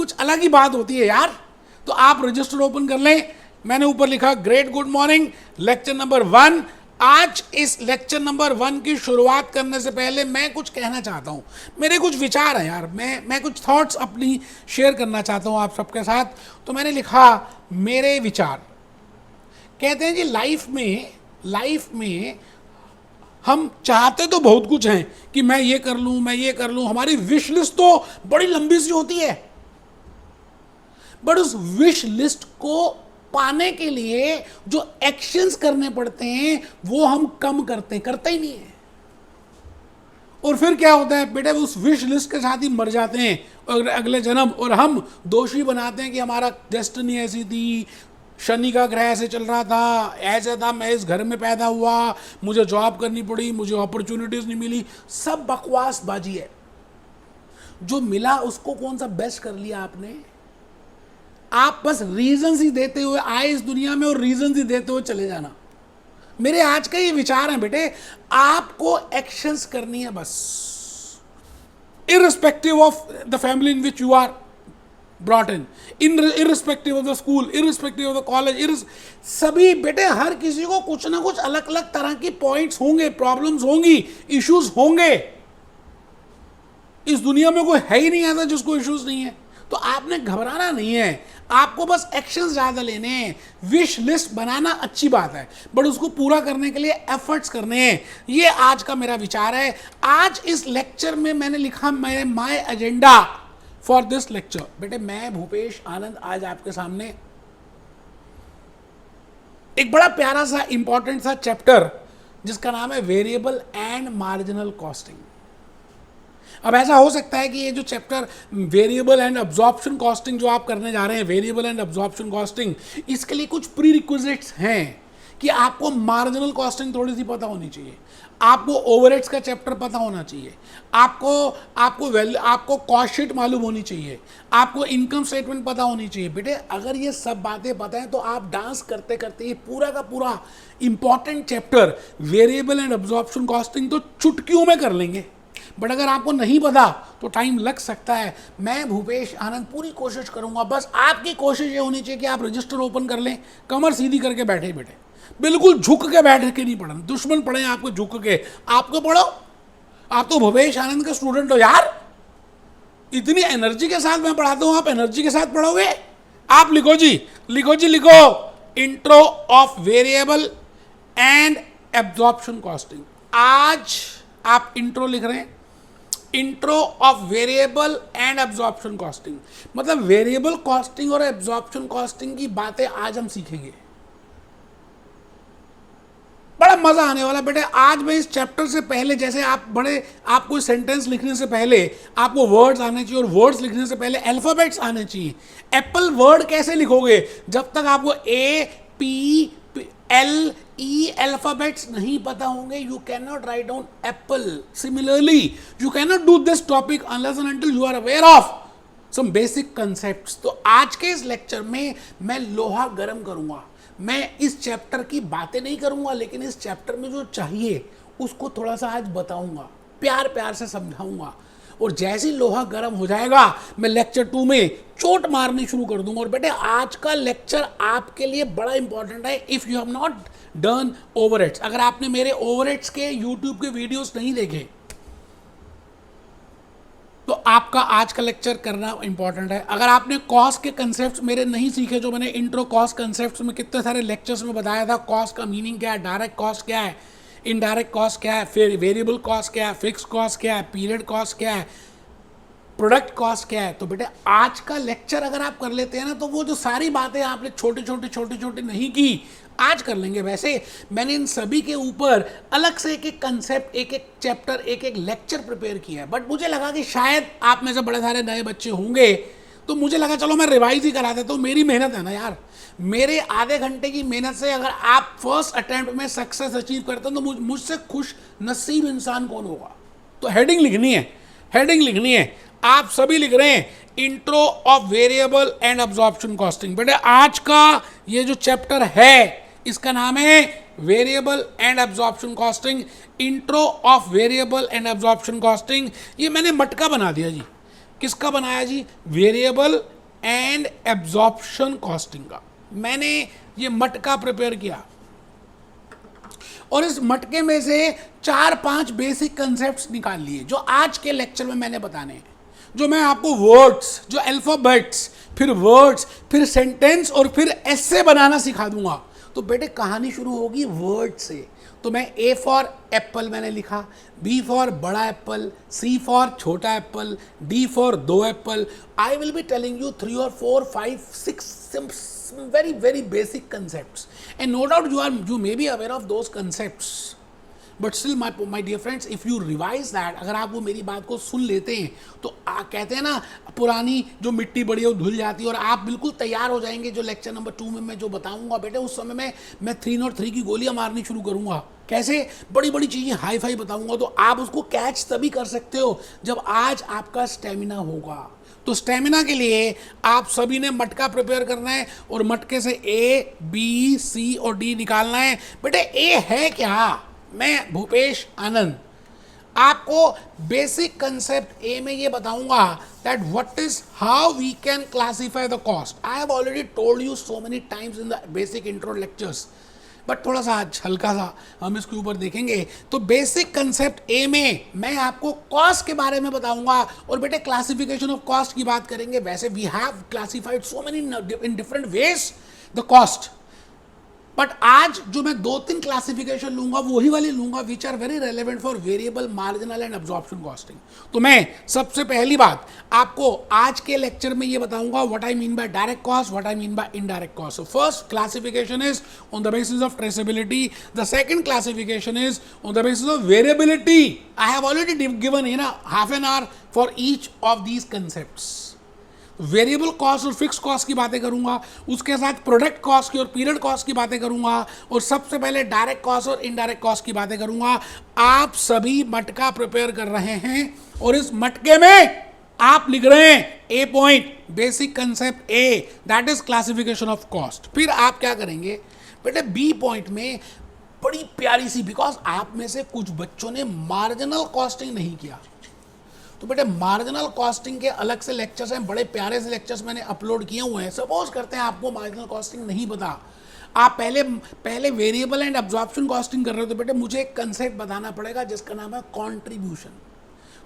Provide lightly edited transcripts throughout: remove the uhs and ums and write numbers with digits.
कुछ अलग ही बात होती है यार। तो आप रजिस्टर ओपन कर लें, मैंने ऊपर लिखा great good morning lecture number 1। आज इस लेक्चर नंबर 1 की शुरुआत करने से पहले मैं कुछ कहना चाहता हूँ, मेरे कुछ विचार हैं यार, मैं कुछ थॉट्स अपनी शेयर करना चाहता हूँ आप सबके साथ। तो मैंने लिखा मेरे विचार। कहते हैं जी लाइफ में हम चाहते तो बहुत कुछ हैं कि मैं ये कर लूँ, हमारी विश लिस्ट तो बड़ी लंबी सी होती है, बट उस विश लिस्ट को पाने के लिए जो एक्शंस करने पड़ते हैं वो हम कम करते ही नहीं है। और फिर क्या होता है बेटे, उस विश लिस्ट के साथ ही मर जाते हैं अगले जन्म, और हम दोषी बनाते हैं कि हमारा डेस्टिनी ऐसी थी, शनि का ग्रह ऐसे चल रहा था, ऐसा था, मैं इस घर में पैदा हुआ, मुझे जॉब करनी पड़ी, मुझे अपॉर्चुनिटीज नहीं मिली। सब बकवास बाजी है। जो मिला उसको कौन सा बेस्ट कर लिया आपने? आप बस रीजंस ही देते हुए आए इस दुनिया में और रीजंस ही देते हुए चले जाना। मेरे आज का ये विचार है बेटे, आपको एक्शंस करनी है बस, irrespective of the family in which you are brought in, irrespective of the school, irrespective of the college, सभी बेटे हर किसी को कुछ ना कुछ अलग अलग तरह की पॉइंट्स होंगे, प्रॉब्लम्स होंगी, इश्यूज होंगे। इस दुनिया में कोई है ही नहीं ऐसा जिसको इश्यूज नहीं है। तो आपने घबराना नहीं है, आपको बस एक्शंस ज़्यादा लेने हैं। विश लिस्ट बनाना अच्छी बात है, बट उसको पूरा करने के लिए एफर्ट्स करने हैं। ये आज का मेरा विचार है। आज इस लेक्चर में मैंने लिखा my agenda for this lecture. बेटे मैं भूपेश आनंद आज आपके सामने एक बड़ा प्यारा सा इंपॉर्टेंट सा चैप्टर जिसका नाम है वेरिएबल एंड मार्जिनल कॉस्टिंग। अब ऐसा हो सकता है कि ये जो chapter variable and absorption costing जो आप करने जा रहे हैं, वेरिएबल एंड अब्जॉर्प्शन कॉस्टिंग, इसके लिए कुछ प्री रिक्विजिट्स हैं कि आपको मार्जिनल कॉस्टिंग थोड़ी सी पता होनी चाहिए, आपको ओवरहेड्स का चैप्टर पता होना चाहिए, आपको कॉस्ट शीट मालूम होनी चाहिए, आपको इनकम स्टेटमेंट पता होनी चाहिए। बेटे अगर ये सब बातें पता है तो आप डांस करते करते ये पूरा का पूरा important chapter variable and absorption costing तो चुटकियों में कर लेंगे। बट अगर आपको नहीं पता तो टाइम लग सकता है। मैं भूपेश आनंद पूरी कोशिश करूंगा, बस आपकी कोशिश ये होनी चाहिए कि आप रजिस्टर ओपन कर लें, कमर सीधी करके बैठे बैठे, बिल्कुल झुक के बैठ के नहीं पढ़ना। दुश्मन पढ़े आपको झुक के, आपको पढ़ो, आप तो भूपेश आनंद के स्टूडेंट हो यार। इतनी एनर्जी के साथ मैं पढ़ाता हूं, आप एनर्जी के साथ पढ़ोगे? आप लिखो जी, लिखो intro of variable and absorption costing. आज आप इंट्रो लिख रहे हैं, intro of variable and absorption costing, मतलब वेरिएबल कॉस्टिंग और एब्जॉर्प्शन कॉस्टिंग की बातें आज हम सीखेंगे। बड़ा मजा आने वाला बेटे। आज मैं इस चैप्टर से पहले, जैसे आप कोई सेंटेंस लिखने से पहले आपको वर्ड्स आने चाहिए, और वर्ड्स लिखने से पहले अल्फाबेट्स आने चाहिए। एप्पल वर्ड कैसे लिखोगे जब तक आपको APLE अल्फाबेट्स नहीं पता होंगे? You can not write down apple. Similarly you can not do this topic unless and until you are aware of some basic concepts. तो आज के इस लेक्चर में मैं लोहा गर्म करूंगा। मैं इस चैप्टर की बातें नहीं करूंगा, लेकिन इस चैप्टर में जो चाहिए उसको थोड़ा सा आज बताऊंगा, प्यार प्यार से समझाऊंगा। और जैसे ही लोहा गर्म हो जाएगा मैं लेक्चर 2 में चोट मारनी शुरू कर दूंगा। और बेटे आज का लेक्चर आपके लिए बड़ा इंपॉर्टेंट है। If you have not done overheads, अगर आपने मेरे ओवरहेड्स के यूट्यूब के वीडियोस नहीं देखे तो आपका आज का लेक्चर करना इंपॉर्टेंट है। अगर आपने कॉस्ट के कंसेप्ट मेरे नहीं सीखे, जो मैंने इंट्रो कॉस्ट कंसेप्ट में कितने सारे लेक्चर्स में बताया था, कॉस्ट का मीनिंग क्या है, डायरेक्ट कॉस्ट क्या है, इनडायरेक्ट कॉस्ट क्या है, फिर वेरिएबल कॉस्ट क्या है, फिक्स कॉस्ट क्या है, पीरियड कॉस्ट क्या है, प्रोडक्ट कॉस्ट क्या है, तो बेटे आज का लेक्चर अगर आप कर लेते हैं ना, तो वो जो सारी बातें आपने छोटी छोटी नहीं की, आज कर लेंगे। वैसे मैंने इन सभी के ऊपर अलग से एक एक कंसेप्ट, एक एक चैप्टर, एक एक लेक्चर प्रिपेयर किया है। बट मुझे लगा कि शायद आप में से बड़े सारे नए बच्चे होंगे, तो मुझे लगा चलो मैं रिवाइज ही करा देता हूँ। मेरी मेहनत है ना यार, मेरे आधे घंटे की मेहनत से अगर आप फर्स्ट अटेम्प्ट में सक्सेस अचीव करते हैं तो मुझसे खुश नसीब इंसान कौन होगा। तो हेडिंग लिखनी है, आप सभी लिख रहे हैं intro of variable and absorption costing. बेटे आज का ये जो चैप्टर है इसका नाम है variable and absorption costing, intro of variable and absorption costing. ये मैंने मटका बना दिया जी, किसका बनाया जी? वेरिएबल एंड एब्जॉर्प्शन कॉस्टिंग का। मैंने ये मटका प्रिपेयर किया और इस मटके में से 4-5 बेसिक कंसेप्ट्स निकाल लिए जो आज के लेक्चर में मैंने बताने हैं, जो मैं आपको वर्ड्स, जो अल्फाबेट्स, फिर वर्ड्स, फिर सेंटेंस और फिर एसे बनाना सिखा दूंगा। तो बेटे कहानी शुरू होगी वर्ड से। तो मैं ए फॉर एप्पल मैंने लिखा, बी फॉर बड़ा एप्पल, सी फॉर छोटा Apple, D for 2 Apple. I will be telling you 3 or 4, 5, 6 very basic concepts, and no doubt you may be aware of those concepts, but still my dear friends, if you revise that, अगर आप वो मेरी बात को सुन लेते हैं तो कहते हैं ना पुरानी जो मिट्टी बड़ी है वो धुल जाती है, और आप बिल्कुल तैयार हो जाएंगे जो लेक्चर नंबर 2 में मैं जो बताऊंगा बेटे उस समय मैं 303 की गोलियां मारनी शुरू करूंगा। कैसे? बड़ी बड़ी चीज़ें हाई फाई बताऊंगा, तो आप उसको कैच तभी कर सकते हो जब आज आपका स्टेमिना होगा। तो स्टेमिना के लिए आप सभी ने मटका प्रिपेयर करना है और मटके से ए, बी, सी और डी निकालना है। बेटे ए है क्या? मैं भूपेश आनंद आपको बेसिक कंसेप्ट ए में ये बताऊंगा that what is how we can classify the cost. I have already told you so many times in the basic intro lectures, but थोड़ा सा आज हल्का सा हम इसके ऊपर देखेंगे। तो बेसिक कंसेप्ट ए में मैं आपको कॉस्ट के बारे में बताऊंगा और बेटे क्लासिफिकेशन ऑफ कॉस्ट की बात करेंगे। वैसे we have classified so many in different ways the cost, but आज जो मैं 2-3 क्लासिफिकेशन लूंगा वही वाली लूंगा which are very relevant for variable, marginal and absorption costing. तो मैं सबसे पहली बात आपको आज के लेक्चर में ये बताऊंगा what I mean bye direct cost, what I mean bye indirect cost. So first classification is on the basis of traceability, the second classification is on the basis of variability. I have already given half an hour for each of these concepts. Variable cost और fix cost की बातें करूंगा, उसके साथ product cost की और period cost की बातें करूंगा, और सबसे पहले डायरेक्ट कॉस्ट और इनडायरेक्ट कॉस्ट की बातें करूंगा। आप सभी मटका प्रिपेयर कर रहे हैं और इस मटके में आप लिख रहे हैं A point, basic concept A, that is classification of cost. फिर आप क्या करेंगे बेटे? बी पॉइंट में बड़ी प्यारी सी, बिकॉज आप में से कुछ बच्चों ने मार्जिनल कॉस्टिंग नहीं किया, तो बेटे मार्जिनल कॉस्टिंग के अलग से लेक्चर्स हैं, बड़े प्यारे से लेक्चर्स मैंने अपलोड किए हुए हैं। सपोज करते हैं आपको मार्जिनल कॉस्टिंग नहीं पता, आप पहले वेरिएबल एंड एब्जॉर्प्शन कॉस्टिंग कर रहे हो, तो बेटे मुझे एक कंसेप्ट बताना पड़ेगा जिसका नाम है कंट्रीब्यूशन।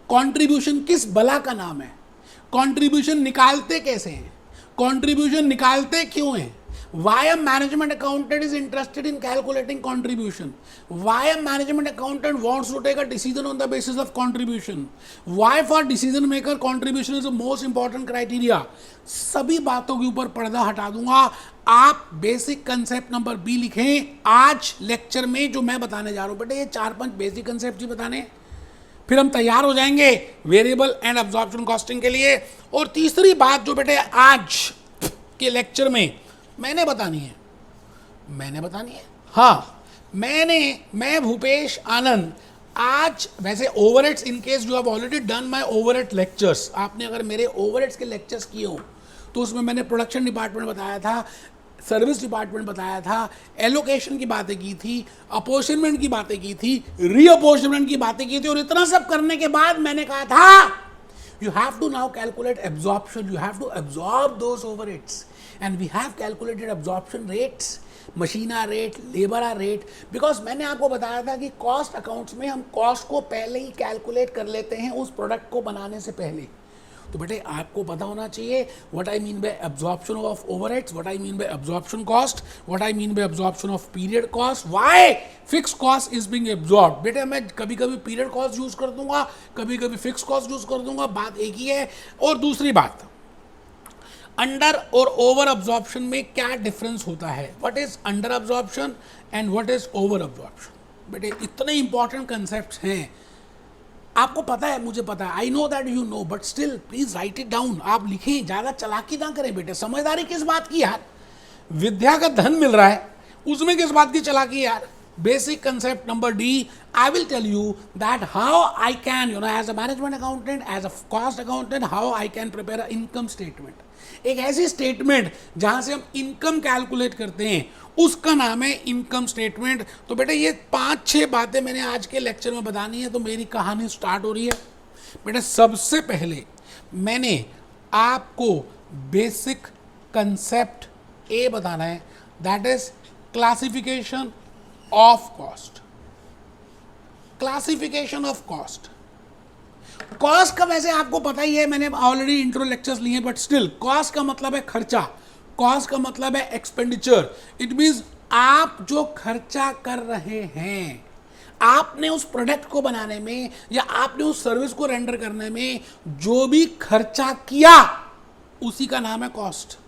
कंट्रीब्यूशन किस बला का नाम है? कंट्रीब्यूशन निकालते कैसे हैं? कंट्रीब्यूशन निकालते क्यों हैं? Why a management accountant is interested in calculating contribution? Why a management accountant wants to take a decision on the basis of contribution? Why for decision maker contribution is the most important criteria? सभी बातों के ऊपर पर्दा हटा दूंगा। आप basic concept number B लिखें आज लेक्चर में जो मैं बताने जा रहा हूँ। बेटे ये 4-5 बेसिक कंसेप्ट ही बताने, फिर हम तैयार हो जाएंगे वेरिएबल एंड एब्जॉर्प्शन कॉस्टिंग के लिए। और तीसरी बात जो बेटे आज के लेक्चर में मैंने बतानी है, हाँ मैं भूपेश आनंद आज, वैसे overheads in case you have already done my overhead lectures, आपने अगर मेरे ओवरहेड्स के लेक्चर्स किए हो तो उसमें मैंने प्रोडक्शन डिपार्टमेंट बताया था, सर्विस डिपार्टमेंट बताया था, एलोकेशन की बातें की थी, अपोर्शनमेंट की बातें की थी, रीअपोर्शनमेंट की बातें की थी, और इतना सब करने के बाद मैंने कहा था you have to now calculate absorption, you have to absorb those overheads, and we have calculated absorption rates, मशीना रेट, लेबरा रेट, बिकॉज मैंने आपको बताया था कि कॉस्ट अकाउंट्स में हम कॉस्ट को पहले ही कैलकुलेट कर लेते हैं उस प्रोडक्ट को बनाने से पहले। तो बेटे आपको पता होना चाहिए what I mean bye absorption of overheads, what I mean bye absorption cost, what I mean bye absorption of period cost, why fix cost is being absorb. बेटे मैं कभी कभी पीरियड कॉस्ट यूज कर दूंगा, कभी कभी फिक्स कॉस्ट यूज कर दूंगा, बात एक ही है। और दूसरी बात, अंडर और ओवर एब्जॉर्प्शन में क्या डिफरेंस होता है, what is under absorption and what is over absorption. बेटे इतने इंपॉर्टेंट कंसेप्ट हैं, आपको पता है, मुझे पता है, I know that you know, but still please right it down. आप लिखें, ज़्यादा चालाकी ना करें बेटे, समझदारी किस बात की यार, विद्या का धन मिल रहा है उसमें किस बात की चालाकी यार। Basic concept number D, I will tell you that how I can as a management accountant, as a cost accountant, how I can prepare a income statement. एक ऐसी स्टेटमेंट जहां से हम इनकम कैलकुलेट करते हैं उसका नाम है इनकम स्टेटमेंट। तो बेटे ये 5-6 बातें मैंने आज के लेक्चर में बतानी है, तो मेरी कहानी स्टार्ट हो रही है। बेटा सबसे पहले मैंने आपको बेसिक कंसेप्ट ए बताना है, that is classification of cost. Classification of cost, cost का वैसे आपको पता ही है, मैंने ऑलरेडी इंट्रो लेक्चर्स लिए, बट स्टिल कॉस्ट का मतलब है खर्चा, कॉस्ट का मतलब है एक्सपेंडिचर। इट मींस आप जो खर्चा कर रहे हैं, आपने उस प्रोडक्ट को बनाने में या आपने उस सर्विस को रेंडर करने में जो भी खर्चा किया, उसी का नाम है कॉस्ट।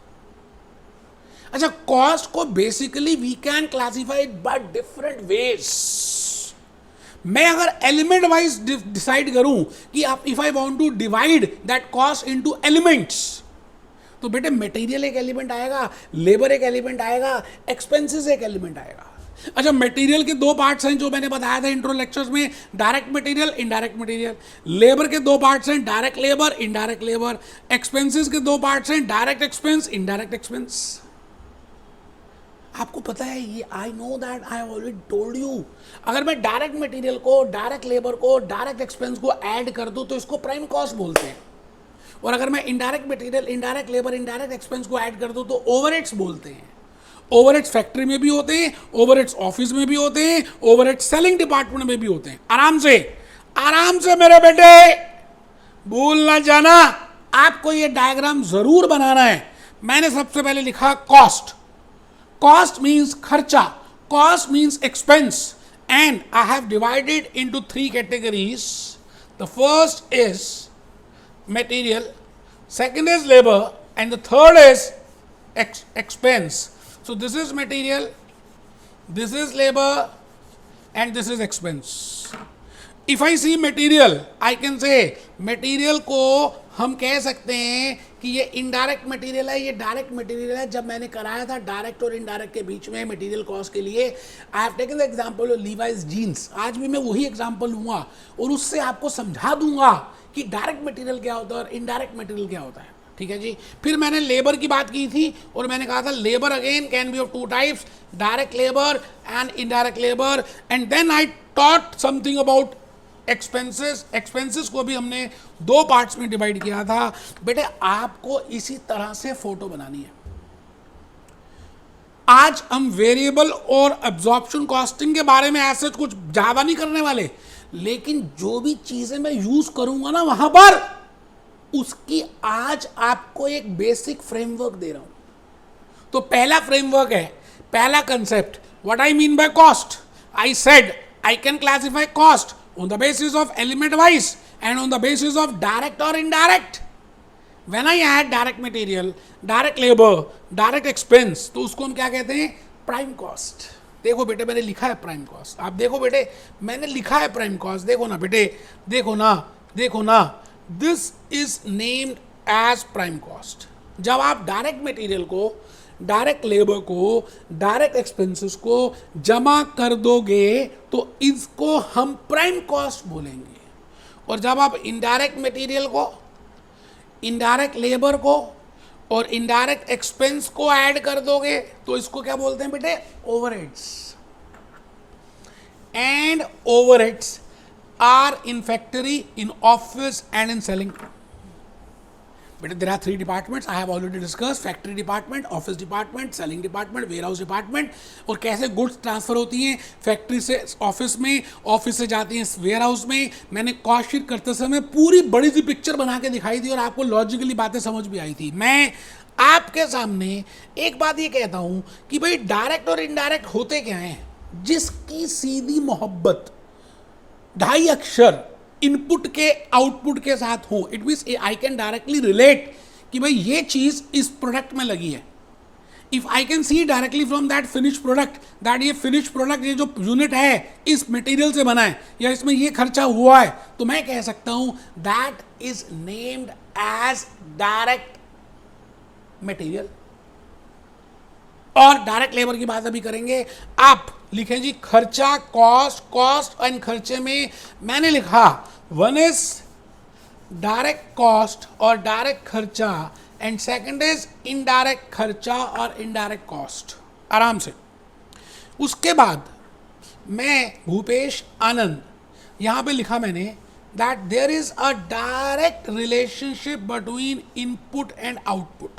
अच्छा, कॉस्ट को basically we can classify by different ways. मैं अगर एलिमेंट वाइज डिसाइड करूं कि आप if I want to divide that cost into elements, तो बेटे मटेरियल एक एलिमेंट आएगा, लेबर एक एलिमेंट आएगा, एक्सपेंसेस एक एलिमेंट आएगा। अच्छा, मटेरियल के दो पार्ट्स हैं जो मैंने बताया था इंट्रो लेक्चर्स में, direct material, indirect material. Labour के दो पार्ट्स हैं, direct labour, indirect labour. Expenses के दो पार्ट्स हैं, डायरेक्ट एक्सपेंस, इनडायरेक्ट एक्सपेंस। आपको पता है ये, I know that, I already told you, अगर मैं डायरेक्ट मटेरियल को, डायरेक्ट लेबर को, डायरेक्ट एक्सपेंस को ऐड कर दूं तो इसको प्राइम कॉस्ट बोलते हैं। और अगर मैं indirect material, indirect labour, indirect expense को ऐड कर दूं तो ओवरहेड्स बोलते हैं। ओवरहेड्स फैक्ट्री में भी होते हैं, ओवरहेड्स ऑफिस में भी होते हैं, ओवरहेड्स सेलिंग डिपार्टमेंट में भी होते हैं। आराम से मेरे बेटे, भूल ना जाना, आपको ये डायग्राम जरूर बनाना है। मैंने सबसे पहले लिखा cost. Cost means kharcha, cost means expense, and I have divided into three categories. The first is material, second is labor, and the third is expense. So this is material, this is labor, and this is expense. If I see material, I can say material को हम कह सकते हैं कि ये indirect material है, ये direct material है। जब मैंने कराया था डायरेक्ट और इनडायरेक्ट के बीच में मटेरियल कॉस्ट के लिए, I have taken the example of Levi's jeans. आज भी मैं वही एग्जांपल लूंगा और उससे आपको समझा दूंगा कि डायरेक्ट मटेरियल क्या होता है और इनडायरेक्ट मटेरियल क्या होता है। ठीक है जी। फिर मैंने लेबर की बात की थी और मैंने कहा था labour again can be of two types, direct labour and indirect labour. And then I taught something about expenses को भी हमने दो पार्ट्स में डिवाइड किया था। बेटे आपको इसी तरह से फोटो बनानी है। आज हम वेरिएबल और एब्जॉर्प्शन कॉस्टिंग के बारे में ऐसे कुछ ज्यादा नहीं करने वाले, लेकिन जो भी चीजें मैं यूज करूंगा ना वहां पर, उसकी आज आपको एक बेसिक फ्रेमवर्क दे रहा हूं। तो पहला फ्रेमवर्क है, पहला concept, what I mean by cost. I said I can classify cost on the basis of element wise and on the basis of direct or indirect. When I add direct material, direct labor, direct expense, तो उसको हम क्या कहते हैं, prime cost. देखो बेटे मैंने लिखा है प्राइम कॉस्ट, आप देखो बेटे मैंने लिखा है प्राइम कॉस्ट, देखो ना बेटे, देखो ना, this is named as prime cost. जब आप डायरेक्ट मटेरियल को, डायरेक्ट लेबर को, डायरेक्ट एक्सपेंसेस को जमा कर दोगे तो इसको हम प्राइम कॉस्ट बोलेंगे। और जब आप इनडायरेक्ट मटेरियल को, इनडायरेक्ट लेबर को और इनडायरेक्ट एक्सपेंस को ऐड कर दोगे तो इसको क्या बोलते हैं बेटे, overheads. And overheads are in factory, in office and in selling. But there are three departments I have already discussed: factory department, office department, selling department, warehouse department। और कैसे गुड्स ट्रांसफर होती हैं फैक्ट्री से office में, office से जाती हैं warehouse में। मैंने कॉस्ट शीट करते समय पूरी बड़ी सी पिक्चर बना के दिखाई थी और आपको लॉजिकली बातें समझ भी आई थी। मैं आपके सामने एक बात ये कहता हूं कि भाई डायरेक्ट और इनडायरेक्ट होते क्या हैं, जिसकी सीधी मोहब्बत 2.5 अक्षर इनपुट के आउटपुट के साथ हो। It means I can directly relate कि भाई ये चीज इस प्रोडक्ट में लगी है। If I can see directly from that finish product that ये फिनिश प्रोडक्ट, ये जो यूनिट है इस मटेरियल से बना है या इसमें ये खर्चा हुआ है, तो मैं कह सकता हूं that is named as direct material. और डायरेक्ट लेबर की बात अभी करेंगे। आप लिखें जी खर्चा, कॉस्ट एंड खर्चे में मैंने लिखा वन इज डायरेक्ट कॉस्ट और डायरेक्ट खर्चा एंड सेकंड इज इनडायरेक्ट खर्चा और इनडायरेक्ट कॉस्ट। आराम से। उसके बाद मैं भूपेश आनंद, यहां पे लिखा मैंने that there is a direct relationship between input and output.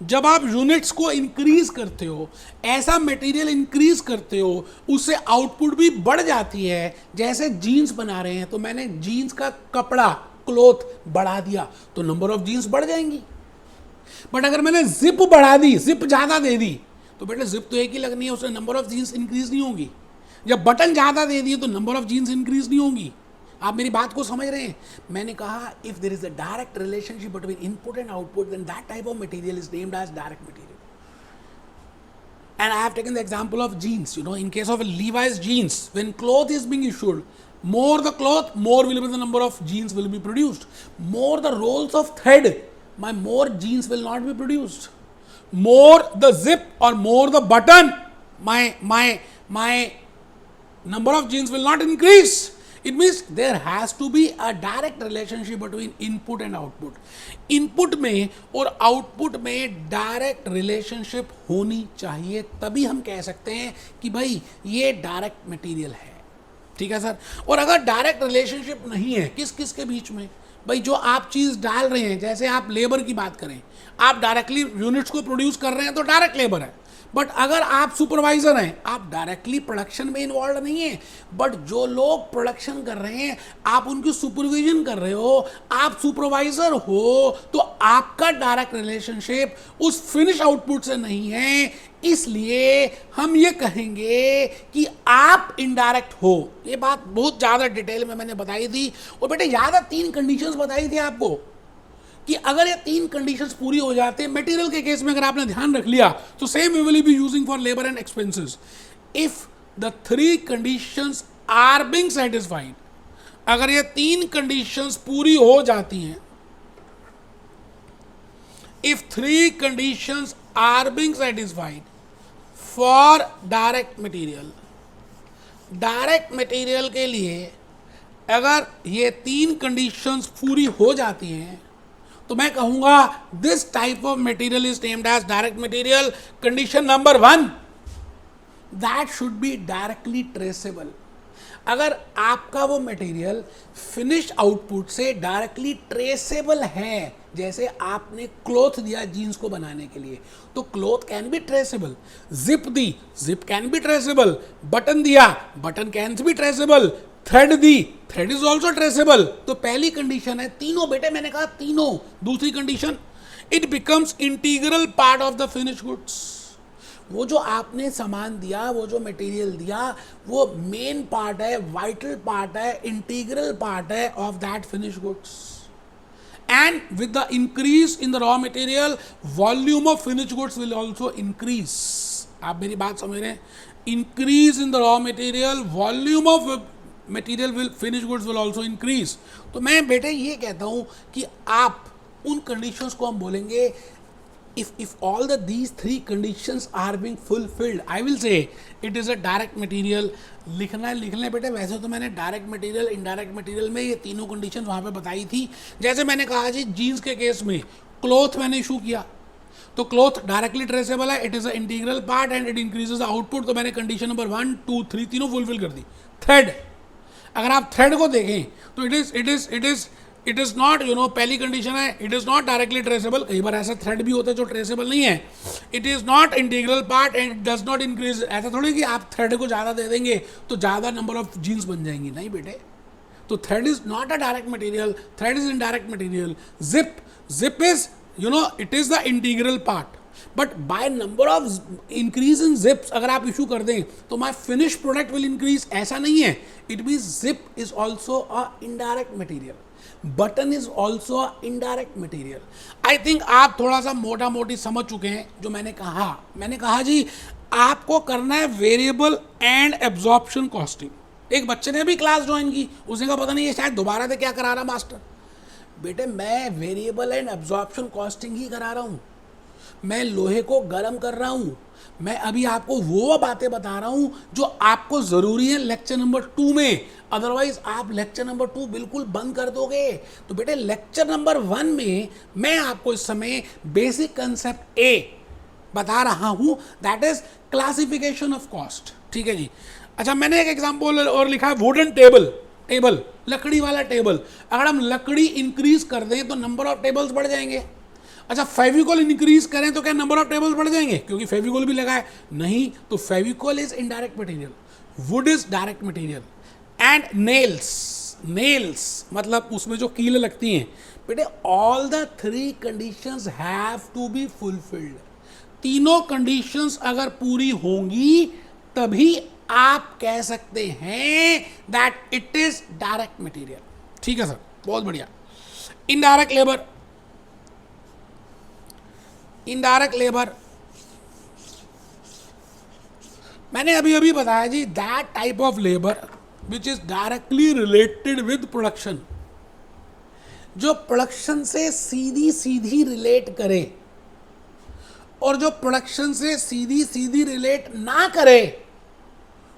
जब आप यूनिट्स को इंक्रीज करते हो, ऐसा मटेरियल इंक्रीज करते हो, उससे आउटपुट भी बढ़ जाती है. जैसे जीन्स बना रहे हैं तो मैंने जीन्स का कपड़ा क्लोथ बढ़ा दिया तो नंबर ऑफ जीन्स बढ़ जाएंगी. बट अगर मैंने जिप बढ़ा दी, जिप ज्यादा दे दी, तो बेटे जिप तो एक ही लगनी है, उससे नंबर ऑफ जीन्स इंक्रीज नहीं होगी. जब बटन ज्यादा दे दिए तो नंबर ऑफ जीन्स इंक्रीज नहीं होगी. आप मेरी बात को समझ रहे हैं? मैंने कहा if there is a direct relationship between input and output then that type of material is named as direct material. And I have taken the example of jeans. In case of a Levi's jeans, when cloth is being issued, more the cloth, more will be the number of jeans will be produced. More the rolls of thread, more jeans will not be produced. More the zip or more the button, my number of jeans will not increase. It means there has to be a direct relationship between input and output. Input में और output में direct relationship होनी चाहिए, तभी हम कह सकते हैं कि भाई ये direct material है. ठीक है सर? और अगर डायरेक्ट रिलेशनशिप नहीं है किस किस के बीच में, भाई जो आप चीज़ डाल रहे हैं, जैसे आप लेबर की बात करें, आप डायरेक्टली यूनिट्स को प्रोड्यूस कर रहे हैं तो डायरेक्ट लेबर है. बट अगर आप सुपरवाइजर हैं, आप डायरेक्टली प्रोडक्शन में इन्वॉल्व नहीं है, बट जो लोग प्रोडक्शन कर रहे हैं आप उनकी सुपरविजन कर रहे हो, आप सुपरवाइजर हो, तो आपका डायरेक्ट रिलेशनशिप उस फिनिश आउटपुट से नहीं है. इसलिए हम ये कहेंगे कि आप इनडायरेक्ट हो. ये बात बहुत ज़्यादा डिटेल में मैंने बताई थी. और बेटे याद है 3 कंडीशंस बताई थी आपको कि अगर ये 3 कंडीशंस पूरी हो जाते हैं, मटेरियल के केस में अगर आपने ध्यान रख लिया तो same we will be using for labour and expenses. If the 3 conditions are being satisfied, अगर ये 3 कंडीशंस पूरी हो जाती हैं, if 3 conditions are being satisfied for direct material के लिए अगर ये 3 कंडीशंस पूरी हो जाती हैं तो मैं कहूंगा this type of material is named as direct material. Condition number 1, that should be directly traceable. अगर आपका वो मटेरियल फिनिश आउटपुट से डायरेक्टली ट्रेसेबल है, जैसे आपने क्लॉथ दिया जीन्स को बनाने के लिए तो cloth can be traceable, zip दी, zip can be traceable, button दिया, button can be traceable, thread दी, थ्रेड इज ऑल्सो ट्रेसेबल. तो पहली कंडीशन है तीनों, बेटे मैंने कहा तीनों. दूसरी condition, it becomes integral part of the finish goods. वो जो आपने सामान दिया, वो जो मटेरियल दिया, वो मेन पार्ट है, वाइटल पार्ट है, इंटीग्रल पार्ट है of that finish goods. And with the increase in the raw material, volume of finish goods will also increase. आप मेरी बात समझ रहे हैं? Increase in the raw material, volume of material will, finish goods will also increase. तो मैं बेटे ये कहता हूं कि आप उन कंडीशंस को हम बोलेंगे if all these 3 conditions are being fulfilled, I will say it is a direct material. लिखना है लिख लें बेटे. वैसे तो मैंने डायरेक्ट मटेरियल, इनडायरेक्ट मटेरियल में ये तीनों कंडीशन वहाँ पे बताई थी. जैसे मैंने कहा जी जीन्स के केस में क्लॉथ मैंने इशू किया तो क्लॉथ डायरेक्टली ट्रेसेबल है, it is a integral part and it increases the output. तो मैंने कंडीशन नंबर 1, 2, 3 तीनों फुलफिल कर दी. थ्रेड, अगर आप थ्रेड को देखें तो इट इज़ नॉट, पहली कंडीशन है it is not directly traceable. कई बार ऐसा थ्रेड भी होता है जो ट्रेसेबल नहीं है. It is not integral part and does not increase. ऐसा थोड़ी कि आप थ्रेड को ज़्यादा दे देंगे तो ज़्यादा नंबर ऑफ जीन्स बन जाएंगी. नहीं बेटे. तो thread is not a direct material, thread is indirect material. Zip is it is the integral part. But by number of increase in zips अगर आप इशू कर दें तो my finish product will increase. ऐसा नहीं है. It means zip is also a indirect material, button is also a indirect material. I think आप थोड़ा सा मोटा मोटी समझ चुके हैं जो मैंने कहा जी आपको करना है वेरिएबल एंड एब्जॉर्प्शन कॉस्टिंग. एक बच्चे ने भी क्लास ज्वाइन की, उसने कहा पता नहीं ये शायद दोबारा से क्या करा रहा मास्टर. बेटे मैं वेरिएबल एंड एब्जॉर्प्शन कॉस्टिंग ही करा रहा हूँ. मैं लोहे को गर्म कर रहा हूँ. मैं अभी आपको वो बातें बता रहा हूँ जो आपको ज़रूरी है लेक्चर नंबर 2 में. अदरवाइज आप लेक्चर नंबर 2 बिल्कुल बंद कर दोगे. तो बेटे लेक्चर नंबर 1 में मैं आपको इस समय बेसिक कंसेप्ट ए बता रहा हूँ, that is classification of cost. ठीक है जी. अच्छा, मैंने एक एग्जाम्पल और लिखा है वुडन टेबल. टेबल, लकड़ी वाला टेबल, अगर हम लकड़ी इंक्रीज कर दें तो नंबर ऑफ टेबल्स बढ़ जाएंगे। अच्छा, फेविकॉल इंक्रीज करें तो क्या नंबर ऑफ टेबल्स बढ़ जाएंगे, क्योंकि फेविकॉल भी लगा है? नहीं, तो Fevicol is indirect material, wood is direct material. And nails मतलब उसमें जो कील लगती हैं बेटे, all the 3 conditions have to be fulfilled. तीनों कंडीशंस अगर पूरी होंगी तभी आप कह सकते हैं that it is direct material. ठीक है सर, बहुत बढ़िया। इनडायरेक्ट लेबर मैंने अभी अभी बताया जी, that type of labour which is directly related with production, जो प्रोडक्शन से सीधी रिलेट करे, और जो प्रोडक्शन से सीधी रिलेट ना करे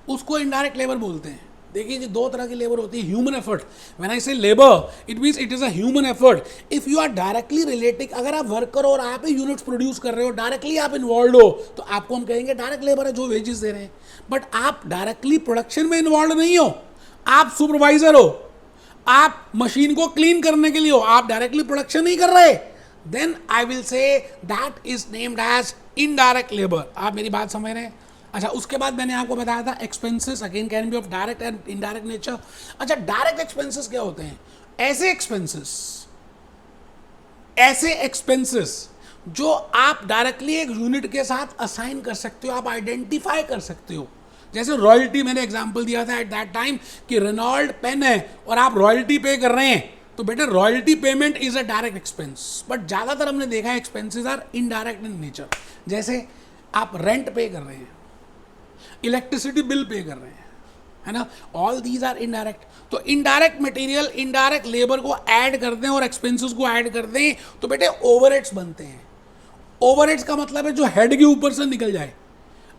उसको इनडायरेक्ट लेबर बोलते हैं। देखिए जी, 2 तरह की लेबर होती है। Human effort, when I say labour it means it is a human effort. If you are directly relating, अगर आप वर्कर और आप ही यूनिट्स प्रोड्यूस कर रहे हो, डायरेक्टली आप इन्वॉल्व हो, तो आपको हम कहेंगे डायरेक्ट लेबर है जो वेजेस दे रहे हैं। बट आप डायरेक्टली प्रोडक्शन में इन्वॉल्व नहीं हो, आप सुपरवाइजर हो, आप मशीन को क्लीन करने के लिए हो, आप डायरेक्टली प्रोडक्शन नहीं कर रहे, then I will say that is named as indirect labour. आप मेरी बात समझ रहे हैं? अच्छा, उसके बाद मैंने आपको बताया था expenses again can be of direct and indirect nature. अच्छा, डायरेक्ट एक्सपेंसेस क्या होते हैं? ऐसे एक्सपेंसेस जो आप डायरेक्टली एक यूनिट के साथ असाइन कर सकते हो, आप आइडेंटिफाई कर सकते हो। जैसे रॉयल्टी, मैंने एग्जांपल दिया था एट दैट टाइम कि रेनॉल्ड पेन है और आप रॉयल्टी पे कर रहे हैं, तो बेटे royalty payment is a direct expense. But ज्यादातर हमने देखा है expenses are indirect in nature. जैसे आप रेंट पे कर रहे हैं, इलेक्ट्रिसिटी बिल पे कर रहे हैं, है ना, ऑल दीज आर इनडायरेक्ट। तो इनडायरेक्ट मटेरियल, इनडायरेक्ट लेबर को ऐड कर दें और एक्सपेंसेस को ऐड कर दें तो बेटे ओवरहेड्स बनते हैं। ओवरहेड्स का मतलब है जो हेड के ऊपर से निकल जाए।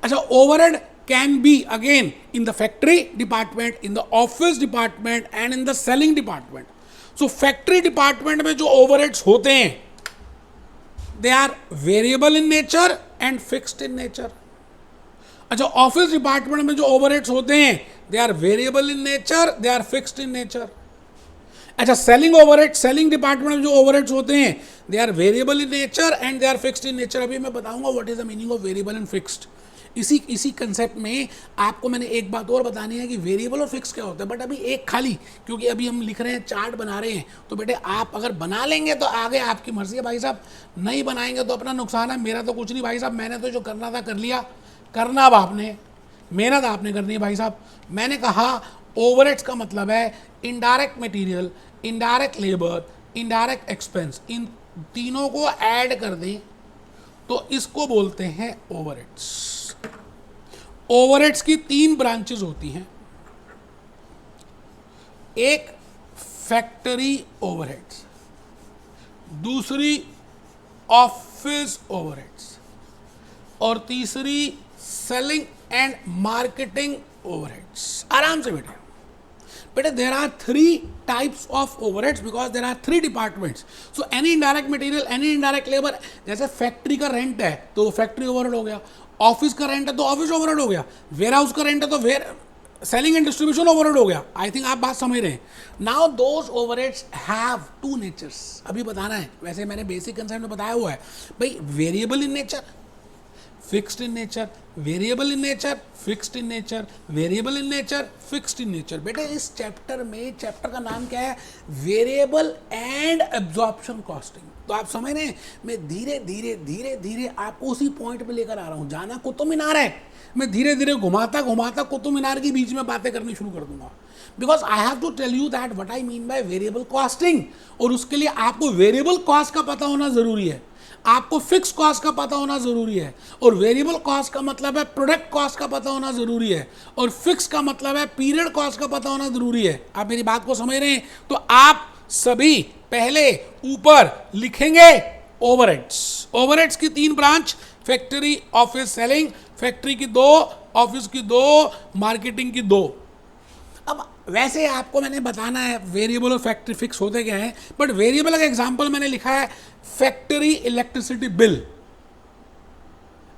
अच्छा, overhead can be again in the factory department, in the office department and in the selling department. So factory department में जो ओवरहेड्स होते हैं they are variable in nature and fixed in nature. अच्छा, ऑफिस डिपार्टमेंट में जो overheads होते हैं they are variable in nature, they are fixed in nature. अच्छा, सेलिंग ओवरहेड, सेलिंग डिपार्टमेंट में जो ओवरहेड्स होते हैं they are variable in nature and they are fixed in nature. अभी मैं बताऊंगा what is the meaning of variable and fixed. इसी concept में आपको मैंने एक बात और बतानी है कि वेरिएबल और फिक्स क्या होता है। बट अभी एक खाली, क्योंकि अभी हम लिख रहे हैं, चार्ट बना रहे हैं, तो बेटे आप अगर बना लेंगे तो आगे आपकी मर्जी है भाई साहब, नहीं बनाएंगे तो अपना नुकसान है। मेरा तो कुछ नहीं भाई साहब, मैंने तो जो करना था कर लिया। करना अब आपने, मेहनत आपने करनी है भाई साहब। मैंने कहा ओवरहेड्स का मतलब है indirect material, indirect labour, indirect expense, इन तीनों को ऐड कर दें तो इसको बोलते हैं ओवरहेड्स। ओवरहेड्स की 3 ब्रांचेस होती हैं। एक फैक्ट्री ओवरहेड्स, दूसरी ऑफिस ओवरहेड्स, और तीसरी सेलिंग एंड मार्केटिंग ओवरहेड्स। आराम से बेटे there are 3 types of overheads because there are 3 departments. So any indirect material, any indirect labor, जैसे फैक्ट्री का रेंट है तो फैक्ट्री ओवरहेड हो गया, ऑफिस का रेंट है तो ऑफिस ओवरहेड हो गया, वेयर हाउस का रेंट है तो सेलिंग एंड डिस्ट्रीब्यूशन ओवरहेड हो गया। आई थिंक आप बात समझ रहे हैं। Now those overheads have 2 natures. अभी बताना है, वैसे मैंने बेसिक कंसेप्ट में बताया हुआ है भाई, variable in nature, fixed in nature, variable in nature, fixed in nature, variable in nature, fixed in nature. बेटे इस चैप्टर में, चैप्टर का नाम क्या है? Variable and absorption costing. तो आप समझ रहे हैं, मैं धीरे धीरे आपको उसी पॉइंट पे लेकर आ रहा हूं। जाना कुतुब मीनार है, मैं धीरे धीरे घुमाता कुतुब मीनार के बीच में बातें करनी शुरू कर दूंगा। Because I have to tell you that what I mean by variable costing. और उसके लिए आपको वेरिएबल कॉस्ट का पता होना जरूरी है, आपको फिक्स कॉस्ट का पता होना जरूरी है, और वेरिएबल कॉस्ट का मतलब है प्रोडक्ट कॉस्ट का पता होना जरूरी है, और फिक्स का मतलब है पीरियड कॉस्ट का पता होना जरूरी है। आप मेरी बात को समझ रहे हैं? तो आप सभी पहले ऊपर लिखेंगे ओवरहेड्स। ओवरहेड्स की 3 branch, factory, office, selling. Factory की 2, ऑफिस की 2, मार्केटिंग की 2। अब वैसे आपको मैंने बताना है वेरिएबल और फैक्ट्री फिक्स होते क्या है, बट वेरिएबल का एग्जांपल मैंने लिखा है factory electricity bill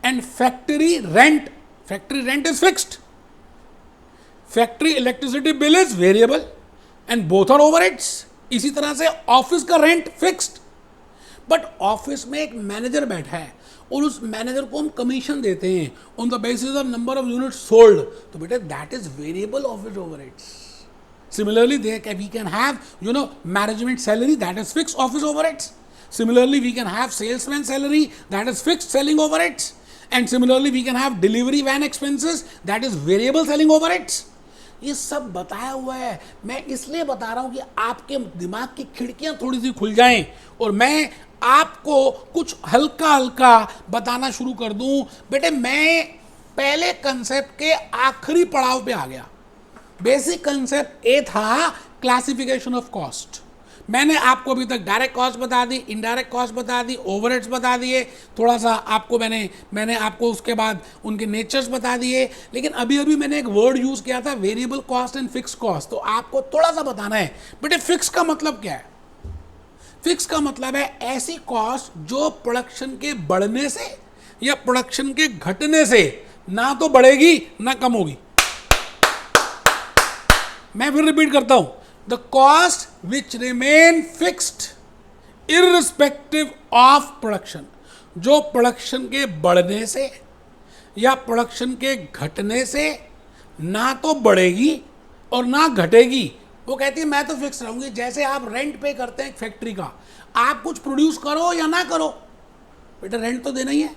and factory rent. Factory rent is fixed, factory electricity bill is variable, and both are overheads. इसी तरह से ऑफिस का रेंट फिक्स्ड, बट ऑफिस में एक मैनेजर बैठा है और उस मैनेजर को हम कमीशन देते हैं on the basis of number of unit sold, तो बेटा that is variable office overheads. Similarly, we can have, management salary, that is fixed office overheads. Similarly, we can have salesman salary, that is fixed selling overheads. And similarly, we can have delivery van expenses, that is variable selling overheads. ये सब बताया हुआ है। मैं इसलिए बता रहा हूँ कि आपके दिमाग की खिड़कियाँ थोड़ी सी खुल जाएं और मैं आपको कुछ हल्का हल्का बताना शुरू कर दूँ। बेटे मैं पहले कंसेप्ट के आखिरी पड़ाव पे आ गया। बेसिक कंसेप्ट ए था क्लासिफिकेशन ऑफ कॉस्ट। मैंने आपको अभी तक डायरेक्ट कॉस्ट बता दी, इनडायरेक्ट कॉस्ट बता दी, ओवरहेड्स बता दिए, थोड़ा सा आपको मैंने आपको उसके बाद उनके नेचर्स बता दिए। लेकिन अभी अभी मैंने एक वर्ड यूज किया था variable cost and fix cost, तो आपको थोड़ा सा बताना है बेटे फिक्स का मतलब क्या है। फिक्स का मतलब है ऐसी कॉस्ट जो प्रोडक्शन के बढ़ने से या प्रोडक्शन के घटने से ना तो बढ़ेगी ना कम होगी। मैं फिर रिपीट करता हूं, the cost which remain fixed irrespective of production, जो प्रोडक्शन के बढ़ने से या प्रोडक्शन के घटने से ना तो बढ़ेगी और ना घटेगी, वो कहती है मैं तो फिक्स रहूंगी। जैसे आप रेंट पे करते हैं एक फैक्ट्री का, आप कुछ प्रोड्यूस करो या ना करो, बेटा रेंट तो देना ही है।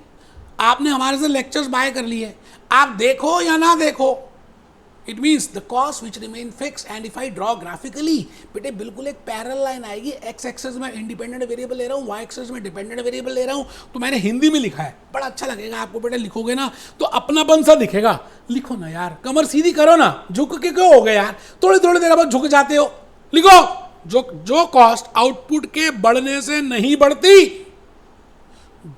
आपने हमारे से लेक्चर्स बाय कर लिए, आप देखो या ना देखो, it means the cost which remain fix. And if I draw graphically, बेटे बिल्कुल एक पैरेलल लाइन आएगी। एक्स एक्सेस में इंडिपेंडेंट वेरिएबल ले रहा हूँ, वाई एक्सेस में डिपेंडेंट वेरिएबल ले रहा हूँ। तो मैंने हिंदी में लिखा है, बड़ा अच्छा लगेगा आपको बेटे, लिखोगे ना तो अपनापन सा दिखेगा। लिखो ना यार, कमर सीधी करो ना, झुक के क्यों हो गए यार, थोड़ी थोड़ी देर बाद झुक जाते हो। लिखो, जो कॉस्ट आउटपुट के बढ़ने से नहीं बढ़ती,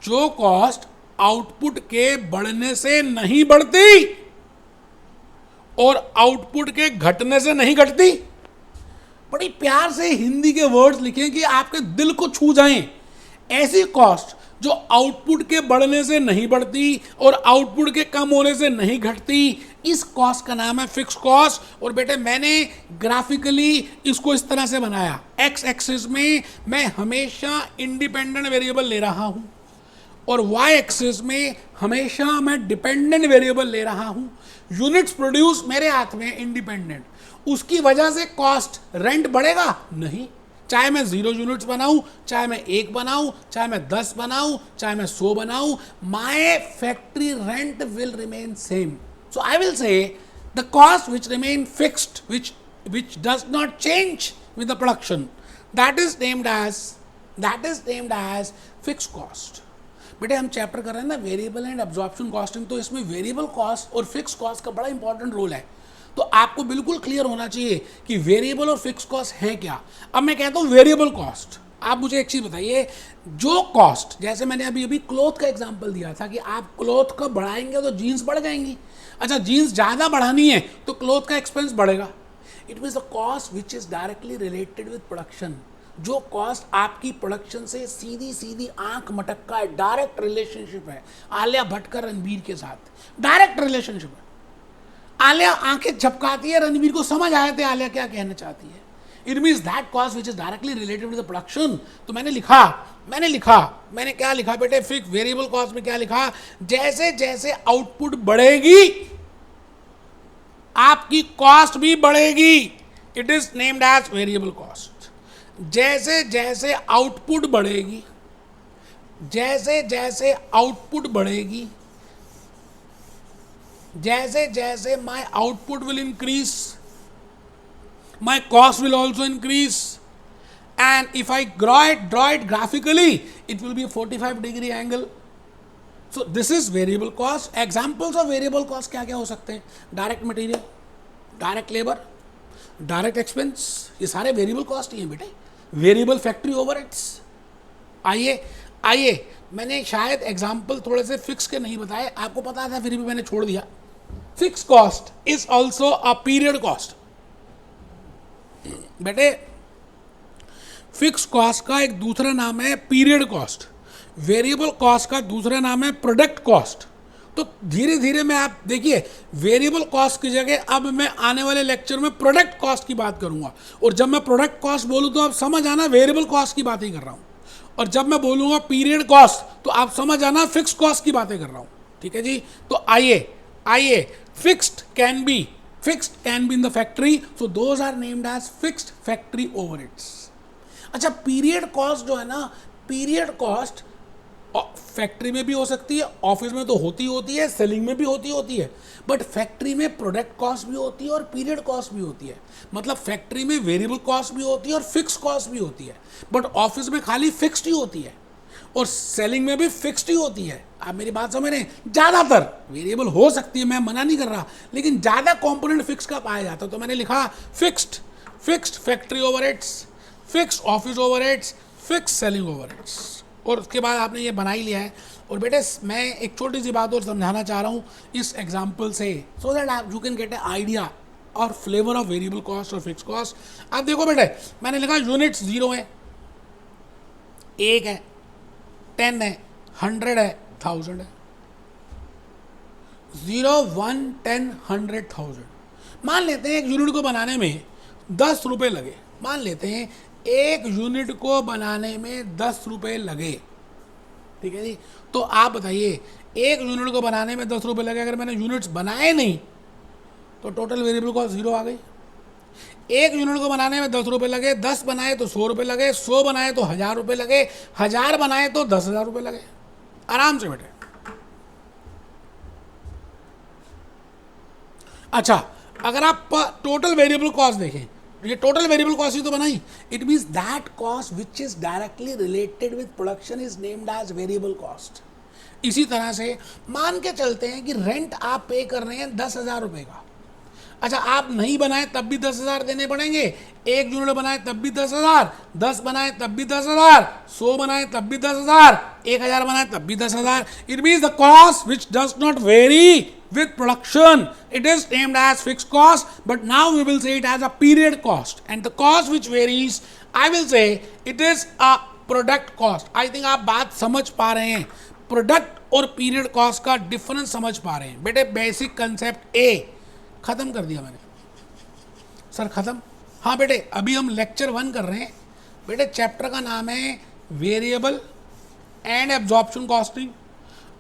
जो कॉस्ट आउटपुट के बढ़ने से नहीं बढ़ती और आउटपुट के घटने से नहीं घटती। बड़ी प्यार से हिंदी के वर्ड्स लिखें कि आपके दिल को छू जाएं। ऐसी कॉस्ट जो आउटपुट के बढ़ने से नहीं बढ़ती और आउटपुट के कम होने से नहीं घटती, इस कॉस्ट का नाम है फिक्स कॉस्ट। और बेटे मैंने ग्राफिकली इसको इस तरह से बनाया, एक्स एक्सिस में मैं हमेशा इंडिपेंडेंट वेरिएबल ले रहा हूं और वाई एक्सिस में हमेशा मैं डिपेंडेंट वेरिएबल ले रहा हूं। यूनिट्स प्रोड्यूस मेरे हाथ में इंडिपेंडेंट, उसकी वजह से कॉस्ट रेंट बढ़ेगा नहीं। चाहे मैं 0 यूनिट्स बनाऊं, चाहे मैं 1 बनाऊं, चाहे मैं 10 बनाऊं, चाहे मैं 100 बनाऊं, my factory rent will remain same. So I will से the cost which remain fixed, which does not change with the production, that is named as fixed cost। बेटे हम चैप्टर कर रहे हैं ना वेरिएबल एंड एब्जॉर्प्शन कॉस्टिंग, तो इसमें variable cost और फिक्स कॉस्ट का बड़ा इंपॉर्टेंट रोल है। तो आपको बिल्कुल क्लियर होना चाहिए कि वेरिएबल और फिक्स कॉस्ट है क्या। अब मैं कहता हूँ वेरिएबल कॉस्ट, आप मुझे एक चीज़ बताइए, जो कॉस्ट, जैसे मैंने अभी क्लोथ का एग्जांपल दिया था कि आप क्लोथ का बढ़ाएंगे तो जीन्स बढ़ जाएंगी। अच्छा, जीन्स ज़्यादा बढ़ानी है तो क्लोथ का एक्सपेंस बढ़ेगा। It means the cost which is directly related with production, जो कॉस्ट आपकी प्रोडक्शन से सीधी सीधी आंख मटक का है, डायरेक्ट रिलेशनशिप है। आलिया भट्ट का रणबीर के साथ डायरेक्ट रिलेशनशिप है। आलिया आंखें झपकाती है, रणबीर को समझ आए थे आलिया क्या कहना चाहती है। It means that cost which is directly related with the production. तो मैंने क्या लिखा बेटे, फिक्स वेरिएबल कॉस्ट में क्या लिखा, जैसे जैसे आउटपुट बढ़ेगी आपकी कॉस्ट भी बढ़ेगी। It is named as variable cost. जैसे जैसे आउटपुट बढ़ेगी, जैसे जैसे आउटपुट बढ़ेगी, जैसे जैसे my output will increase, my cost will also increase, and if I draw it graphically, it will be a 45-degree angle. So this is variable cost. Examples of variable cost क्या क्या हो सकते हैं, direct material, direct labour, direct expense, ये सारे variable cost ही हैं बेटे। Variable factory overheads. आइए मैंने शायद एग्जाम्पल थोड़े से फिक्स के नहीं बताए, आपको पता था फिर भी मैंने छोड़ दिया। Fix cost is also a period cost. बेटे फिक्स कॉस्ट का एक दूसरा नाम है पीरियड कॉस्ट, वेरिएबल कॉस्ट का दूसरा नाम है प्रोडक्ट कॉस्ट। तो धीरे धीरे मैं, आप देखिए, वेरिएबल कॉस्ट की जगह अब मैं आने वाले लेक्चर में प्रोडक्ट कॉस्ट की बात करूंगा, और जब मैं प्रोडक्ट कॉस्ट बोलूं तो आप समझ आना वेरिएबल कॉस्ट की बात ही कर रहा हूं, और जब मैं बोलूंगा पीरियड कॉस्ट तो आप समझ आना फिक्स कॉस्ट की बातें कर रहा हूं। ठीक है जी। तो आइए fixed can be in the factory, so those are named as fixed factory overheads. अच्छा, पीरियड कॉस्ट जो है ना, पीरियड कॉस्ट फैक्ट्री में भी हो सकती है, ऑफिस में तो होती है, सेलिंग में भी होती है, बट फैक्ट्री में प्रोडक्ट कॉस्ट भी होती है और पीरियड कॉस्ट भी होती है। मतलब फैक्ट्री में वेरिएबल कॉस्ट भी होती है और फिक्स कॉस्ट भी होती है, बट ऑफिस में खाली फिक्स्ड ही होती है, और सेलिंग में भी फिक्स्ड ही होती है। आप मेरी बात समझ रहे हैं? ज़्यादातर वेरिएबल हो सकती है, मैं मना नहीं कर रहा, लेकिन ज़्यादा कॉम्पोनेंट फिक्स का पाया जाता है। तो मैंने लिखा fixed factory overheads, fixed office overheads, fixed selling overheads, और उसके बाद आपने ये बना ही लिया है। और बेटे मैं एक छोटी सी बात और समझाना चाह रहा हूँ इस एग्जाम्पल से, सो दैट आप you can get A idea और फ्लेवर ऑफ वेरिएबल कॉस्ट और फिक्स कॉस्ट। आप देखो बेटे, मैंने लिखा यूनिट्स 0 है, 1 है, 10 है, 100 है, 1000 है। 0, 1, 10, 100, 1000। मान लेते हैं एक यूनिट को बनाने में 10 रुपये लगे, मान लेते हैं एक यूनिट को बनाने में 10 रुपये लगे। ठीक है जी। तो आप बताइए, एक यूनिट को बनाने में 10 रुपये लगे, अगर मैंने यूनिट्स बनाए नहीं तो टोटल वेरिएबल कॉस्ट 0 आ गई। एक यूनिट को बनाने में 10 रुपये लगे, 10 बनाए तो 100 रुपये लगे, 100 बनाए तो 1000 रुपये लगे, 1000 बनाए तो 10,000 रुपये लगे। आराम से बेटे। अच्छा, अगर आप टोटल वेरिएबल कॉस्ट देखें, ये टोटल वेरिएबल कॉस्ट ही तो बनाई, it means that cost which is directly related with production is named as variable cost. इसी तरह से मान के चलते हैं कि रेंट आप पे कर रहे हैं 10,000 रुपये का। अच्छा, आप नहीं बनाए तब भी 10,000 देने पड़ेंगे, एक यूनिट बनाए तब भी 10,000, 10 बनाए तब भी 10,000, 100 बनाए तब भी 10,000, 1,000 बनाए तब भी 10,000। It means the cost which does not very with production, it is named as fixed cost, but now we will say it as a period cost, and the cost which varies, I will say it is a product cost. I think आप बात समझ पा रहे हैं, product और period cost का difference समझ पा रहे हैं बेटे। बेसिक कंसेप्ट ए खत्म कर दिया मैंने। सर खत्म? हाँ बेटे, अभी हम लेक्चर 1 कर रहे हैं बेटे। चैप्टर का नाम है वेरिएबल एंड एब्जॉर्प्शन कॉस्टिंग।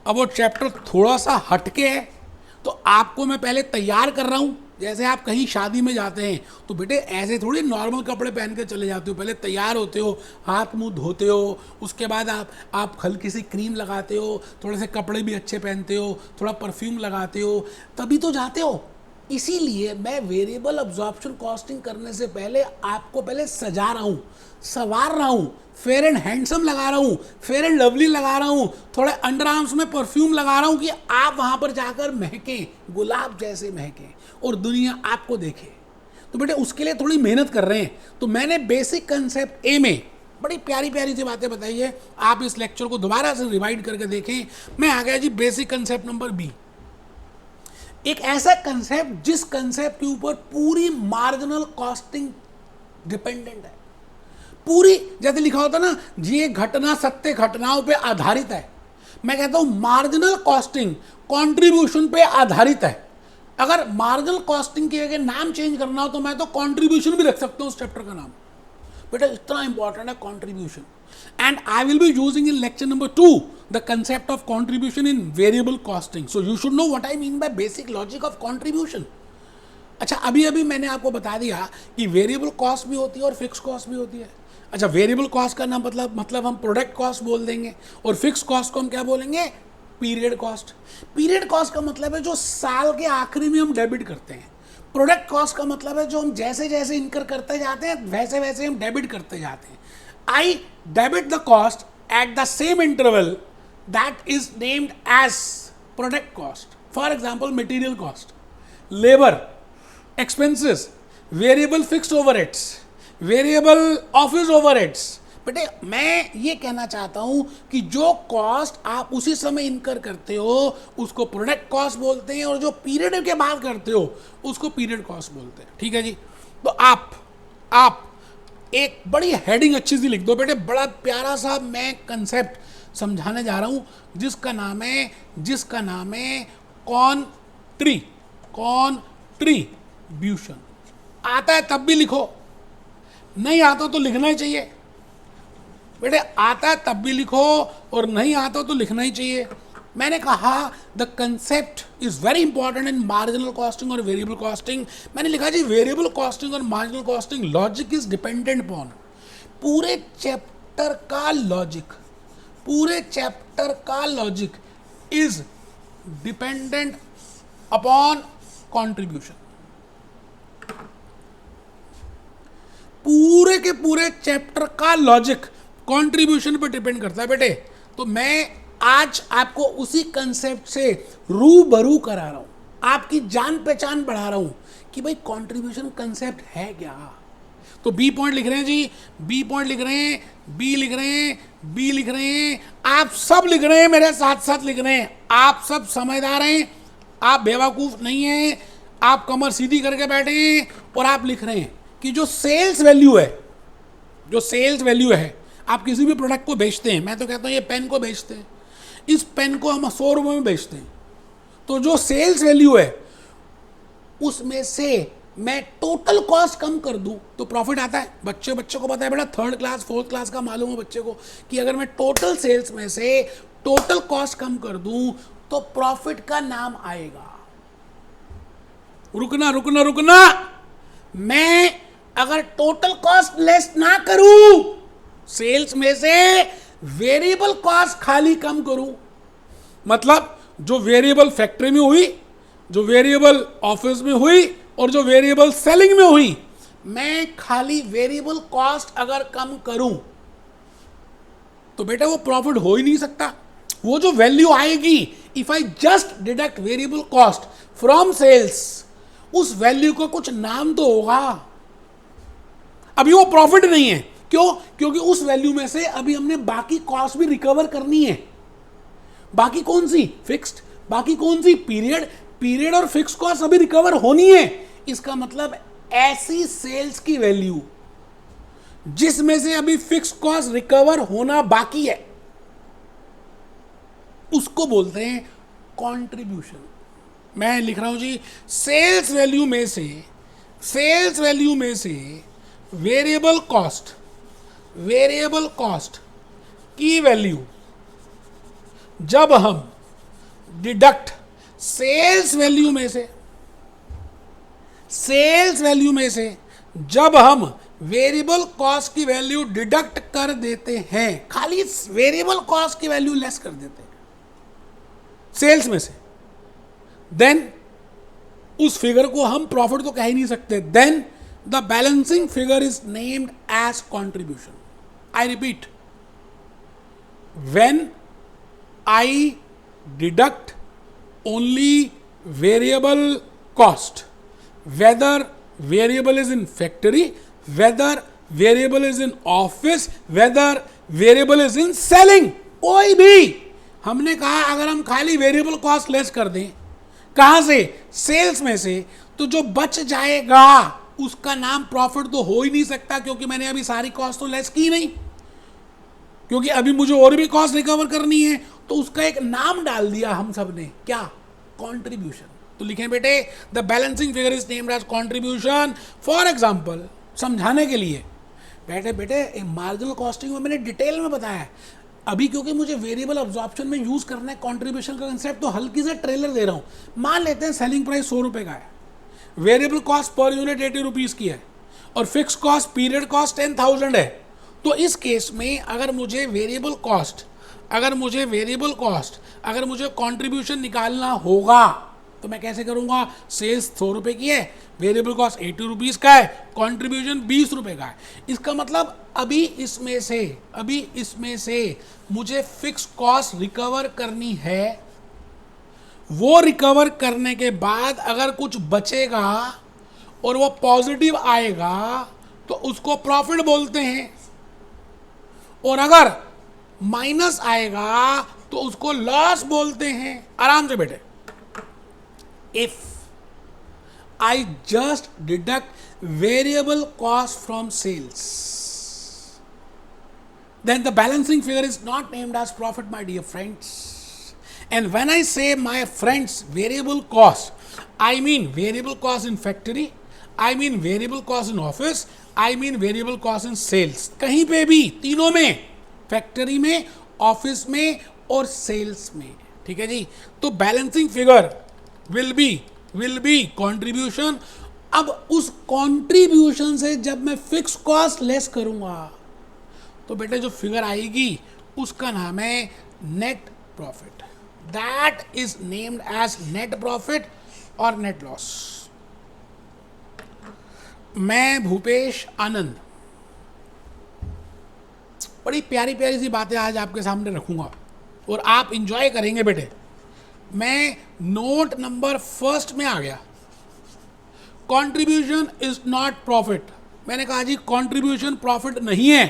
अब वो चैप्टर थोड़ा सा हटके है, तो आपको मैं पहले तैयार कर रहा हूँ। जैसे आप कहीं शादी में जाते हैं तो बेटे ऐसे थोड़ी नॉर्मल कपड़े पहन के चले जाते हो, पहले तैयार होते हो, हाथ मुंह धोते हो, उसके बाद आप हल्की सी क्रीम लगाते हो, थोड़े से कपड़े भी अच्छे पहनते हो, थोड़ा परफ्यूम लगाते हो, तभी तो जाते हो। इसीलिए मैं वेरिएबल अब्जॉर्प्शन कॉस्टिंग करने से पहले आपको पहले सजा रहा हूँ, संवार रहा हूँ, फेयर एंड हैंडसम लगा रहा हूँ, फेयर एंड लवली लगा रहा हूँ, थोड़े अंडर आर्म्स में परफ्यूम लगा रहा हूँ कि आप वहाँ पर जाकर महकें, गुलाब जैसे महकें और दुनिया आपको देखे। तो बेटे उसके लिए थोड़ी मेहनत कर रहे हैं। तो मैंने बेसिक कंसेप्ट ए में बड़ी प्यारी प्यारी सी बातें बताई है। आप इस लेक्चर को दोबारा से रिवाइड करके देखें। मैं आ गया जी बेसिक कंसेप्ट नंबर बी। एक ऐसा कंसेप्ट जिस कंसेप्ट के ऊपर पूरी मार्जिनल कॉस्टिंग डिपेंडेंट है। पूरी, जैसे लिखा होता ना, ये घटना सत्य घटनाओं पे आधारित है। मैं कहता हूं मार्जिनल कॉस्टिंग कंट्रीब्यूशन पे आधारित है। अगर मार्जिनल कॉस्टिंग के अगर नाम चेंज करना हो तो मैं तो कंट्रीब्यूशन भी रख सकता हूं उस चैप्टर का नाम। बेटा इतना इंपॉर्टेंट है contribution, and I will be using in lecture number 2 the concept of contribution in variable costing. So you should know what I mean by basic logic of contribution. अच्छा, अभी मैंने आपको बता दिया कि वेरिएबल कॉस्ट भी होती है और फिक्स कॉस्ट भी होती है। अच्छा, वेरिएबल कॉस्ट का नाम मतलब हम प्रोडक्ट कॉस्ट बोल देंगे, और फिक्स कॉस्ट को हम क्या बोलेंगे? Period cost. पीरियड कॉस्ट का मतलब है जो साल के आखिरी में हम डेबिट करते हैं। प्रोडक्ट कॉस्ट का मतलब है जो हम जैसे जैसे इनकर करते जाते हैं वैसे वैसे हम डेबिट करते जाते हैं। I debit the cost at the same interval that is named as product cost. For example, material cost, labor, expenses, variable fixed overheads, variable office overheads. बेटे मैं ये कहना चाहता हूँ कि जो कॉस्ट आप उसी समय इनकर करते हो उसको प्रोडक्ट कॉस्ट बोलते हैं, और जो पीरियड के बाद करते हो उसको पीरियड कॉस्ट बोलते हैं। ठीक है जी। तो आप एक बड़ी हेडिंग अच्छी सी लिख दो बेटे, बड़ा प्यारा सा मैं कंसेप्ट समझाने जा रहा हूं जिसका नाम है कॉन्ट्रीब्यूशन। आता है तब भी लिखो, नहीं आता तो लिखना ही चाहिए बेटे, आता है तब भी लिखो और नहीं आता तो लिखना ही चाहिए। मैंने कहा the concept is very important in marginal costing और वेरिएबल कॉस्टिंग। मैंने लिखा जी वेरिएबल कॉस्टिंग और marginal costing logic is dependent upon, पूरे चैप्टर का logic is dependent upon contribution. पूरे के पूरे चैप्टर का लॉजिक कंट्रीब्यूशन पर डिपेंड करता है बेटे। तो मैं आज आपको उसी कंसेप्ट से रूबरू करा रहा हूं, आपकी जान पहचान बढ़ा रहा हूं कि भाई कंट्रीब्यूशन कंसेप्ट है क्या। तो बी पॉइंट लिख रहे हैं जी, बी पॉइंट लिख रहे हैं, बी लिख रहे हैं, बी लिख रहे हैं, आप सब लिख रहे हैं, मेरे साथ साथ लिख रहे हैं। आप सब समझदार हैं, आप बेवकूफ नहीं हैं, आप कमर सीधी करके बैठे हैं और आप लिख रहे हैं कि जो सेल्स वैल्यू है, आप किसी भी प्रोडक्ट को बेचते हैं, मैं तो कहता हूं ये पेन को बेचते हैं, इस पेन को हम 100 रुपये में बेचते हैं, तो जो सेल्स वैल्यू है उसमें से मैं टोटल कॉस्ट कम कर दूं तो प्रॉफिट आता है। बच्चे को पता है बेटा, 3rd क्लास 4th क्लास का मालूम है बच्चे को कि अगर मैं टोटल सेल्स में से टोटल कॉस्ट कम कर दूं तो प्रॉफिट का नाम आएगा। रुकना, मैं अगर टोटल कॉस्ट लेस ना करूं, सेल्स में से वेरिएबल कॉस्ट खाली कम करूं, मतलब जो वेरिएबल फैक्ट्री में हुई, जो वेरिएबल ऑफिस में हुई और जो वेरिएबल सेलिंग में हुई, मैं खाली वेरिएबल कॉस्ट अगर कम करूं तो बेटा वो प्रॉफिट हो ही नहीं सकता। वो जो वैल्यू आएगी, if I just deduct variable cost from sales, उस वैल्यू को कुछ नाम तो होगा। अभी वो प्रॉफिट नहीं है, क्यों? क्योंकि उस वैल्यू में से अभी हमने बाकी कॉस्ट भी रिकवर करनी है। बाकी कौन सी? फिक्स्ड। बाकी कौन सी? पीरियड और फिक्स कॉस्ट अभी रिकवर होनी है। इसका मतलब ऐसी सेल्स की वैल्यू जिसमें से अभी फिक्स कॉस्ट रिकवर होना बाकी है, उसको बोलते हैं कंट्रीब्यूशन। मैं लिख रहा हूं जी, सेल्स वैल्यू में से वेरिएबल कॉस्ट की वैल्यू जब हम डिडक्ट सेल्स वैल्यू में से जब हम वेरिएबल कॉस्ट की वैल्यू डिडक्ट कर देते हैं, खाली वेरिएबल कॉस्ट की वैल्यू लेस कर देते हैं सेल्स में से, देन उस फिगर को हम प्रॉफिट तो कह ही नहीं सकते। Then the balancing figure is named as contribution. I repeat, when I deduct only variable cost, whether variable is in factory, whether variable is in office, whether variable is in selling, कोई भी हमने कहा अगर हम खाली variable cost less कर दें, कहां से? सेल्स में से, तो जो बच जाएगा उसका नाम प्रॉफिट तो हो ही नहीं सकता, क्योंकि मैंने अभी सारी कॉस्ट तो लेस की नहीं, क्योंकि अभी मुझे और भी कॉस्ट रिकवर करनी है। तो उसका एक नाम डाल दिया हम सब ने, क्या? कंट्रीब्यूशन। तो लिखें बेटे, the balancing figure is named as contribution. For example, समझाने के लिए, बेटे मार्जिनल कॉस्टिंग में मैंने डिटेल में बताया है। अभी क्योंकि मुझे वेरिएबल अब्जॉर्प्शन में यूज करना है कंट्रीब्यूशन का कंसेप्ट, तो हल्की से ट्रेलर दे रहा हूं। मान लेते हैं सेलिंग प्राइस 100 रुपए का है, variable cost per unit 80 rupees की है और फिक्स कॉस्ट पीरियड कॉस्ट 10,000 है। तो इस केस में अगर मुझे कंट्रीब्यूशन निकालना होगा तो मैं कैसे करूंगा? सेल्स 100 रुपए की है, वेरिएबल कॉस्ट 80 रुपीज का है, कंट्रीब्यूशन 20 रुपए का है। इसका मतलब अभी इसमें से मुझे फिक्स कॉस्ट रिकवर करनी है। वो रिकवर करने के बाद अगर कुछ बचेगा और वो पॉजिटिव आएगा तो उसको प्रॉफिट बोलते हैं, और अगर माइनस आएगा तो उसको लॉस बोलते हैं। आराम से बेटे, if I just deduct variable cost from sales, then the balancing figure is not named as profit, my dear friends. And when I say, my friends, variable cost, I mean variable cost in factory, I mean variable cost in office, I mean variable cost in sales. कहीं पे भी, तीनों में, factory में, office में और sales में, ठीक है जी. तो balancing figure will be contribution. अब उस कंट्रीब्यूशन से जब मैं फिक्स कॉस्ट लेस करूंगा तो बेटे जो फिगर आएगी उसका नाम है net profit. That is named as net profit और नेट लॉस. मैं भूपेश आनंद बड़ी प्यारी प्यारी सी बातें आज आपके सामने रखूंगा और आप इंजॉय करेंगे बेटे. मैं नोट नंबर फर्स्ट में आ गया. Contribution is not profit. मैंने कहा जी कंट्रीब्यूशन प्रॉफिट नहीं है.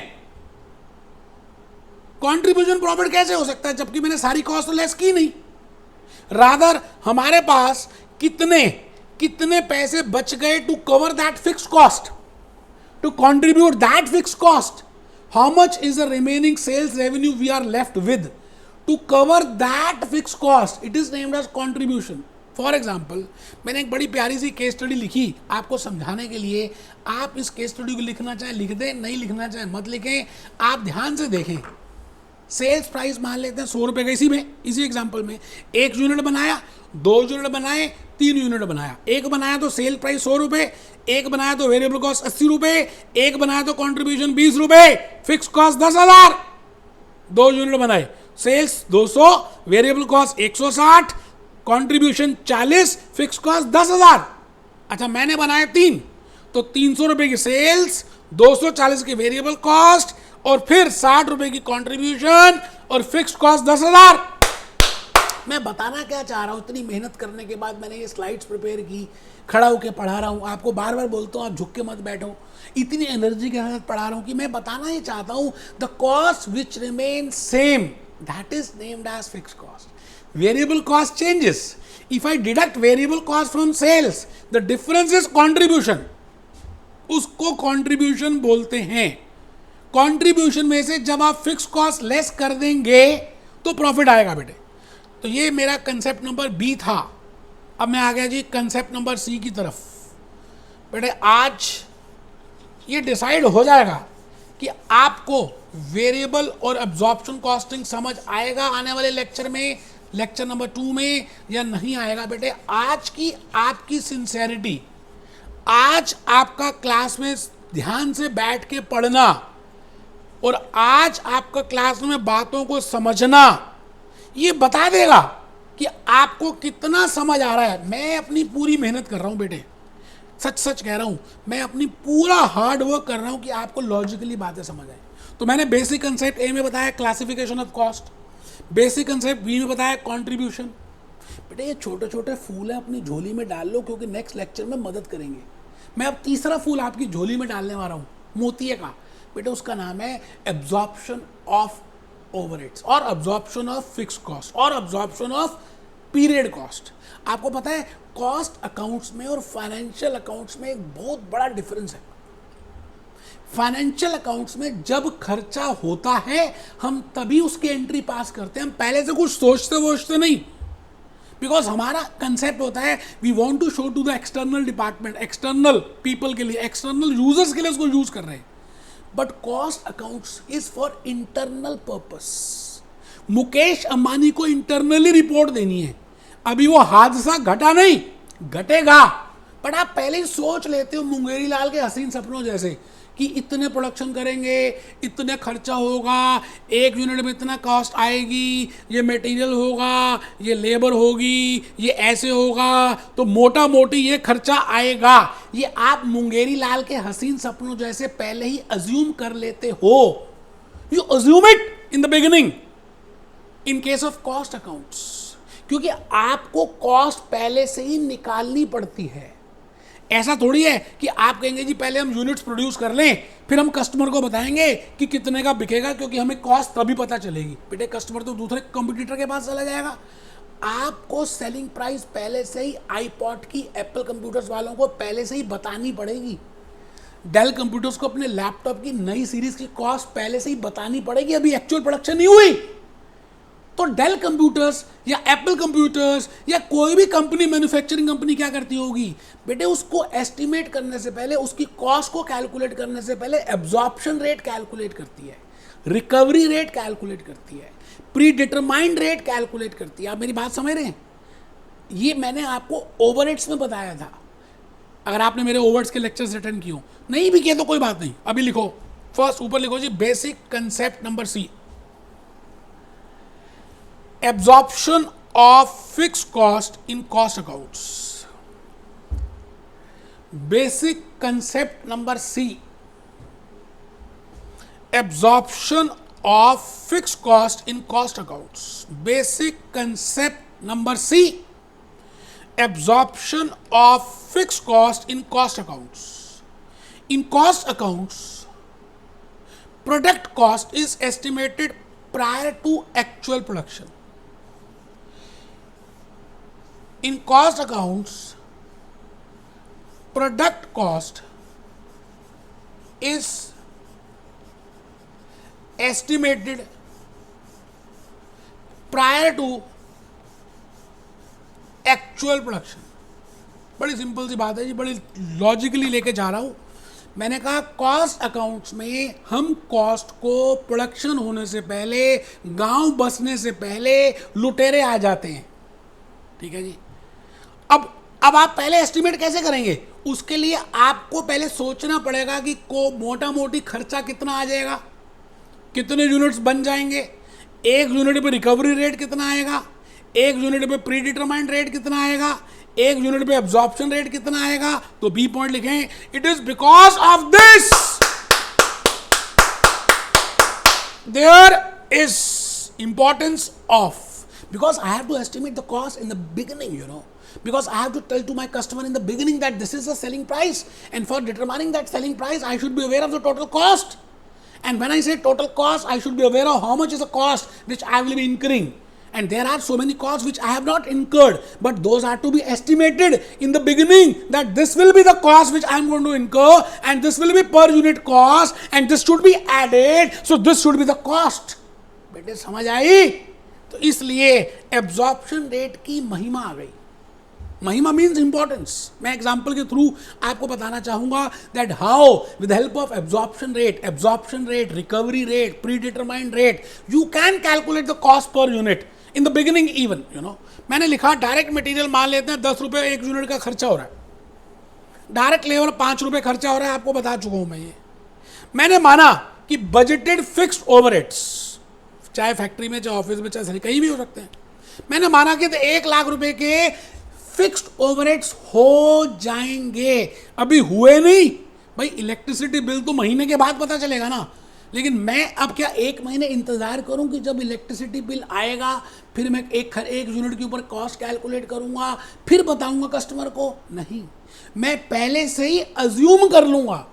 कंट्रीब्यूशन प्रॉफिट कैसे हो सकता है जबकि मैंने सारी कॉस्ट तो लेस की नहीं. रादर हमारे पास कितने पैसे बच गए to cover that fix cost, to contribute that fix cost. How much is the remaining sales revenue we are left with to cover that fix cost. It is named as contribution. For example, मैंने एक बड़ी प्यारी सी case study लिखी आपको समझाने के लिए. आप इस केस स्टडी को लिखना चाहें लिख दें, नहीं लिखना चाहें मत लिखें. आप ध्यान से देखें. सेल्स प्राइस मान लेते हैं 100 रुपये का. इसी एग्जाम्पल में 1 यूनिट बनाया, 2 यूनिट बनाए, 3 यूनिट बनाया. एक बनाया तो सेल प्राइस 100 रुपये, एक बनाया तो वेरिएबल कॉस्ट 80 रुपये, एक बनाया तो कॉन्ट्रीब्यूशन 20 रुपये, फिक्स कॉस्ट 10,000. 2 यूनिट बनाए, sales 200, variable cost 160, contribution 40, fix cost 10,000. अच्छा, मैंने बनाए 3 तो 300 रुपए की सेल्स, 240 की वेरिएबल कॉस्ट और फिर 60 रुपए की कंट्रीब्यूशन और फिक्स कॉस्ट 10,000. मैं बताना क्या चाह रहा हूं, इतनी मेहनत करने के बाद मैंने ये स्लाइड्स प्रिपेयर की, खड़ा होकर पढ़ा रहा हूं, आपको बार बार बोलता हूं आप झुक के मत बैठो, इतनी एनर्जी के साथ पढ़ा रहा हूं कि मैं बताना ही चाहता हूं the cost which remain same that is named as fix cost. Variable cost changes. If I deduct variable cost from sales, the difference is contribution. उसको contribution बोलते हैं. Contribution में से जब आप fixed cost less कर देंगे तो profit आएगा बेटे. तो ये मेरा कंसेप्ट नंबर बी था. अब मैं आ गया जी कंसेप्ट नंबर सी की तरफ. बेटे आज ये डिसाइड हो जाएगा कि आपको वेरिएबल और एब्जॉर्प्शन कॉस्टिंग समझ आएगा आने वाले लेक्चर में, लेक्चर नंबर 2 में, या नहीं आएगा. बेटे आज की आपकी सिंसेरिटी, आज आपका क्लास में ध्यान से बैठ के पढ़ना और आज आपका क्लास में बातों को समझना ये बता देगा कि आपको कितना समझ आ रहा है. मैं अपनी पूरी मेहनत कर रहा हूं बेटे, सच सच कह रहा हूं, मैं अपनी पूरा हार्ड वर्क कर रहा हूं कि आपको लॉजिकली बातें समझ आए. तो मैंने बेसिक कंसेप्ट ए में बताया classification of cost, basic concept B में बताया कंट्रीब्यूशन. बेटे ये छोटे छोटे फूल हैं, अपनी झोली में डाल लो क्योंकि नेक्स्ट लेक्चर में मदद करेंगे. मैं अब तीसरा फूल आपकी झोली में डालने वाला हूँ मोतिये का. बेटे उसका नाम है एब्जॉर्प्शन ऑफ ओवरहेड्स और एब्जॉर्प्शन ऑफ फिक्स कॉस्ट और एब्जॉर्प्शन ऑफ पीरियड कॉस्ट. आपको पता है कॉस्ट अकाउंट्स में और फाइनेंशियल अकाउंट्स में एक बहुत बड़ा डिफरेंस है. फाइनेंशियल अकाउंट्स में जब खर्चा होता है हम तभी उसकी एंट्री पास करते हैं, हम पहले से कुछ सोचते नहीं. बिकॉज हमारा कंसेप्ट होता है we want to show to the external department, external people के लिए, एक्सटर्नल यूजर्स के लिए उसको यूज कर रहे हैं. But cost accounts is for internal purpose. Mukesh Ambani को इंटरनली रिपोर्ट देनी है. अभी वो हादसा घटा नहीं, घटेगा, बट आप पहले ही सोच लेते हो मुंगेरी लाल के हसीन सपनों जैसे कि इतने प्रोडक्शन करेंगे, इतने खर्चा होगा, 1 यूनिट में इतना कॉस्ट आएगी, ये मटेरियल होगा, ये लेबर होगी, ये ऐसे होगा, तो मोटा मोटी ये खर्चा आएगा. ये आप मुंगेरी लाल के हसीन सपनों जैसे पहले ही अज्यूम कर लेते हो. You assume it in the beginning in case of cost accounts, क्योंकि आपको कॉस्ट पहले से ही निकालनी पड़ती है. ऐसा थोड़ी है कि आप कहेंगे जी पहले हम यूनिट्स प्रोड्यूस कर लें फिर हम कस्टमर को बताएंगे कि कितने का बिकेगा, क्योंकि हमें कॉस्ट तभी पता चलेगी. बेटे कस्टमर तो दूसरे कंपटीटर के पास चला जाएगा. आपको सेलिंग प्राइस पहले से ही आईपॉड की, एप्पल कंप्यूटर्स वालों को पहले से ही बतानी पड़ेगी. डेल कंप्यूटर्स को अपने लैपटॉप की नई सीरीज की कॉस्ट पहले से ही बतानी पड़ेगी, अभी एक्चुअल प्रोडक्शन नहीं हुई। तो डेल कंप्यूटर्स या एप्पल कंप्यूटर्स या कोई भी कंपनी, मैन्युफैक्चरिंग कंपनी क्या करती होगी बेटे, उसको एस्टिमेट करने से पहले, उसकी कॉस्ट को कैलकुलेट करने से पहले एब्जॉर्प्शन रेट कैलकुलेट करती है, रिकवरी रेट कैलकुलेट करती है, प्री डिटरमाइंड रेट कैलकुलेट करती है। आप मेरी बात समझ रहे हैं? ये मैंने आपको ओवरहेड्स में बताया था। अगर आपने मेरे ओवरहेड्स के लेक्चर्स अटेंड किए हो, नहीं भी किए तो कोई बात नहीं, अभी लिखो फर्स्ट, ऊपर लिखो जी basic concept number C, absorption of fixed cost in cost accounts. Basic concept number C, absorption of fixed cost in cost accounts. Basic concept number C, absorption of fixed cost in cost accounts. In cost accounts, product cost is estimated prior to actual production. In cost accounts, product cost is estimated prior to actual production. बड़ी simple सी बात है जी, बड़ी logically लेके जा रहा हूं। मैंने कहा कॉस्ट अकाउंट्स में हम कॉस्ट को प्रोडक्शन होने से पहले, गांव बसने से पहले लुटेरे आ जाते हैं, ठीक है जी। अब आप पहले एस्टिमेट कैसे करेंगे? उसके लिए आपको पहले सोचना पड़ेगा कि को मोटा मोटी खर्चा कितना आ जाएगा, कितने यूनिट्स बन जाएंगे, एक यूनिट पे रिकवरी रेट कितना आएगा, एक यूनिट पे प्री डिटरमाइंड रेट कितना आएगा, एक यूनिट पे एब्जॉर्प्शन रेट कितना आएगा। तो बी पॉइंट लिखें, it is because of this there is importance of, because I have to estimate the cost in the beginning, because I have to tell to my customer in the beginning that this is the selling price, and for determining that selling price I should be aware of the total cost, and when I say total cost I should be aware of how much is the cost which I will be incurring, and there are so many costs which I have not incurred, but those are to be estimated in the beginning, that this will be the cost which I am going to incur, and this will be per unit cost, and this should be added, so this should be the cost। बेटे समझ आई? तो इसलिए absorption rate की महिमा आ गई। महिमा means importance. मैं example के थ्रू आपको बताना चाहूंगा that how with help of absorption rate, recovery rate, pre determined rate, you can calculate the cost per unit in the beginning even. मैंने लिखा डायरेक्ट मटेरियल मान लेते हैं 10 रुपये एक यूनिट का खर्चा हो रहा है, डायरेक्ट लेबर 5 रुपये खर्चा हो रहा है, आपको बता चुका हूं मैं ये। मैंने माना कि बजटेड फिक्स्ड ओवरहेड्स, चाहे फैक्ट्री में, चाहे ऑफिस में, चाहे कहीं भी हो सकते हैं, मैंने माना कि 1 लाख रुपए के फिक्स्ड ओवरहेड्स हो जाएंगे। अभी हुए नहीं भाई, इलेक्ट्रिसिटी बिल तो महीने के बाद पता चलेगा ना, लेकिन मैं अब क्या 1 महीने इंतजार करूं कि जब इलेक्ट्रिसिटी बिल आएगा फिर मैं एक यूनिट के ऊपर कॉस्ट कैलकुलेट करूंगा फिर बताऊंगा कस्टमर को? नहीं, मैं पहले से ही अज्यूम कर लूंगा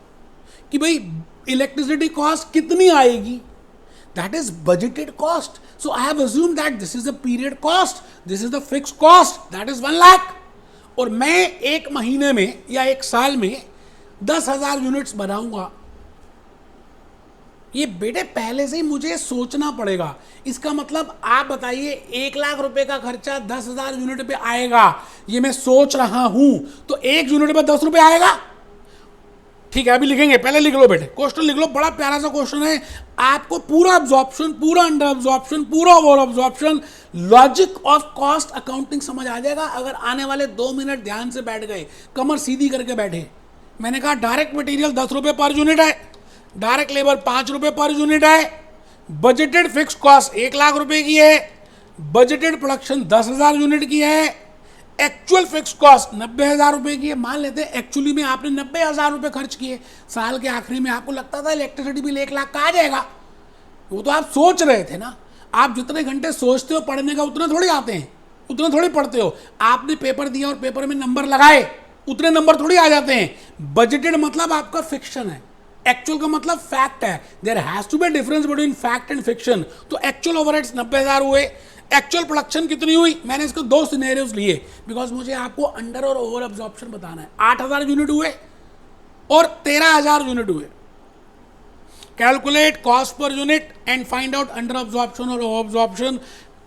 कि भाई इलेक्ट्रिसिटी कॉस्ट कितनी आएगी, that is budgeted cost, so I have assumed that this is the period cost, this is the fixed cost, that is 1 lakh, और मैं 1 महीने में या 1 साल में 10,000 यूनिट्स बनाऊंगा। ये बेटे पहले से ही मुझे सोचना पड़ेगा। इसका मतलब आप बताइए 1 लाख रुपए का खर्चा 10,000 यूनिट पे आएगा, ये मैं सोच रहा हूं, तो 1 यूनिट पे 10 रुपए आएगा। ठीक है, अभी लिखेंगे, पहले लिख लो बेटे, क्वेश्चन लिख लो, बड़ा प्यारा सा क्वेश्चन है। आपको पूरा अब्जॉर्प्शन, पूरा अंडर अब्जॉर्प्शन, पूरा over absorption, logic of cost accounting समझ आ जाएगा अगर आने वाले 2 मिनट ध्यान से बैठ गए, कमर सीधी करके बैठे। मैंने कहा डायरेक्ट मटेरियल 10 रुपये पर यूनिट है, डायरेक्ट लेबर 5 रुपये पर यूनिट है, बजटेड फिक्स कॉस्ट 1 लाख रुपए की है, बजटेड प्रोडक्शन 10,000 यूनिट की है, एक्चुअल फिक्स कॉस्ट 90,000 रुपए की है। मान लेते हैं एक्चुअली में आपने 90,000 रुपए खर्च किए, साल के आखिरी में आपको लगता था इलेक्ट्रिसिटी बिल 1 लाख का आ जाएगा, वो तो आप सोच रहे थे ना। आप जितने घंटे सोचते हो पढ़ने का उतने थोड़ी आते हैं, उतने थोड़ी पढ़ते हो। आपने पेपर दिया और पेपर में नंबर लगाए, उतने नंबर थोड़ी आ जाते हैं। बजटेड मतलब आपका फिक्शन है, एक्चुअल का मतलब फैक्ट है। There has to be difference between fact and fiction. तो एक्चुअल ओवरहेड्स 90,000 हुए, एक्चुअल प्रोडक्शन कितनी हुई? मैंने इसको 2 सिनेरियोज लिए बिकॉज मुझे आपको अंडर और ओवर अब्जॉर्प्शन बताना है। 8,000 यूनिट हुए और 13,000 यूनिट हुए। Calculate cost per unit and find out under absorption और ओवर अब्जॉर्प्शन।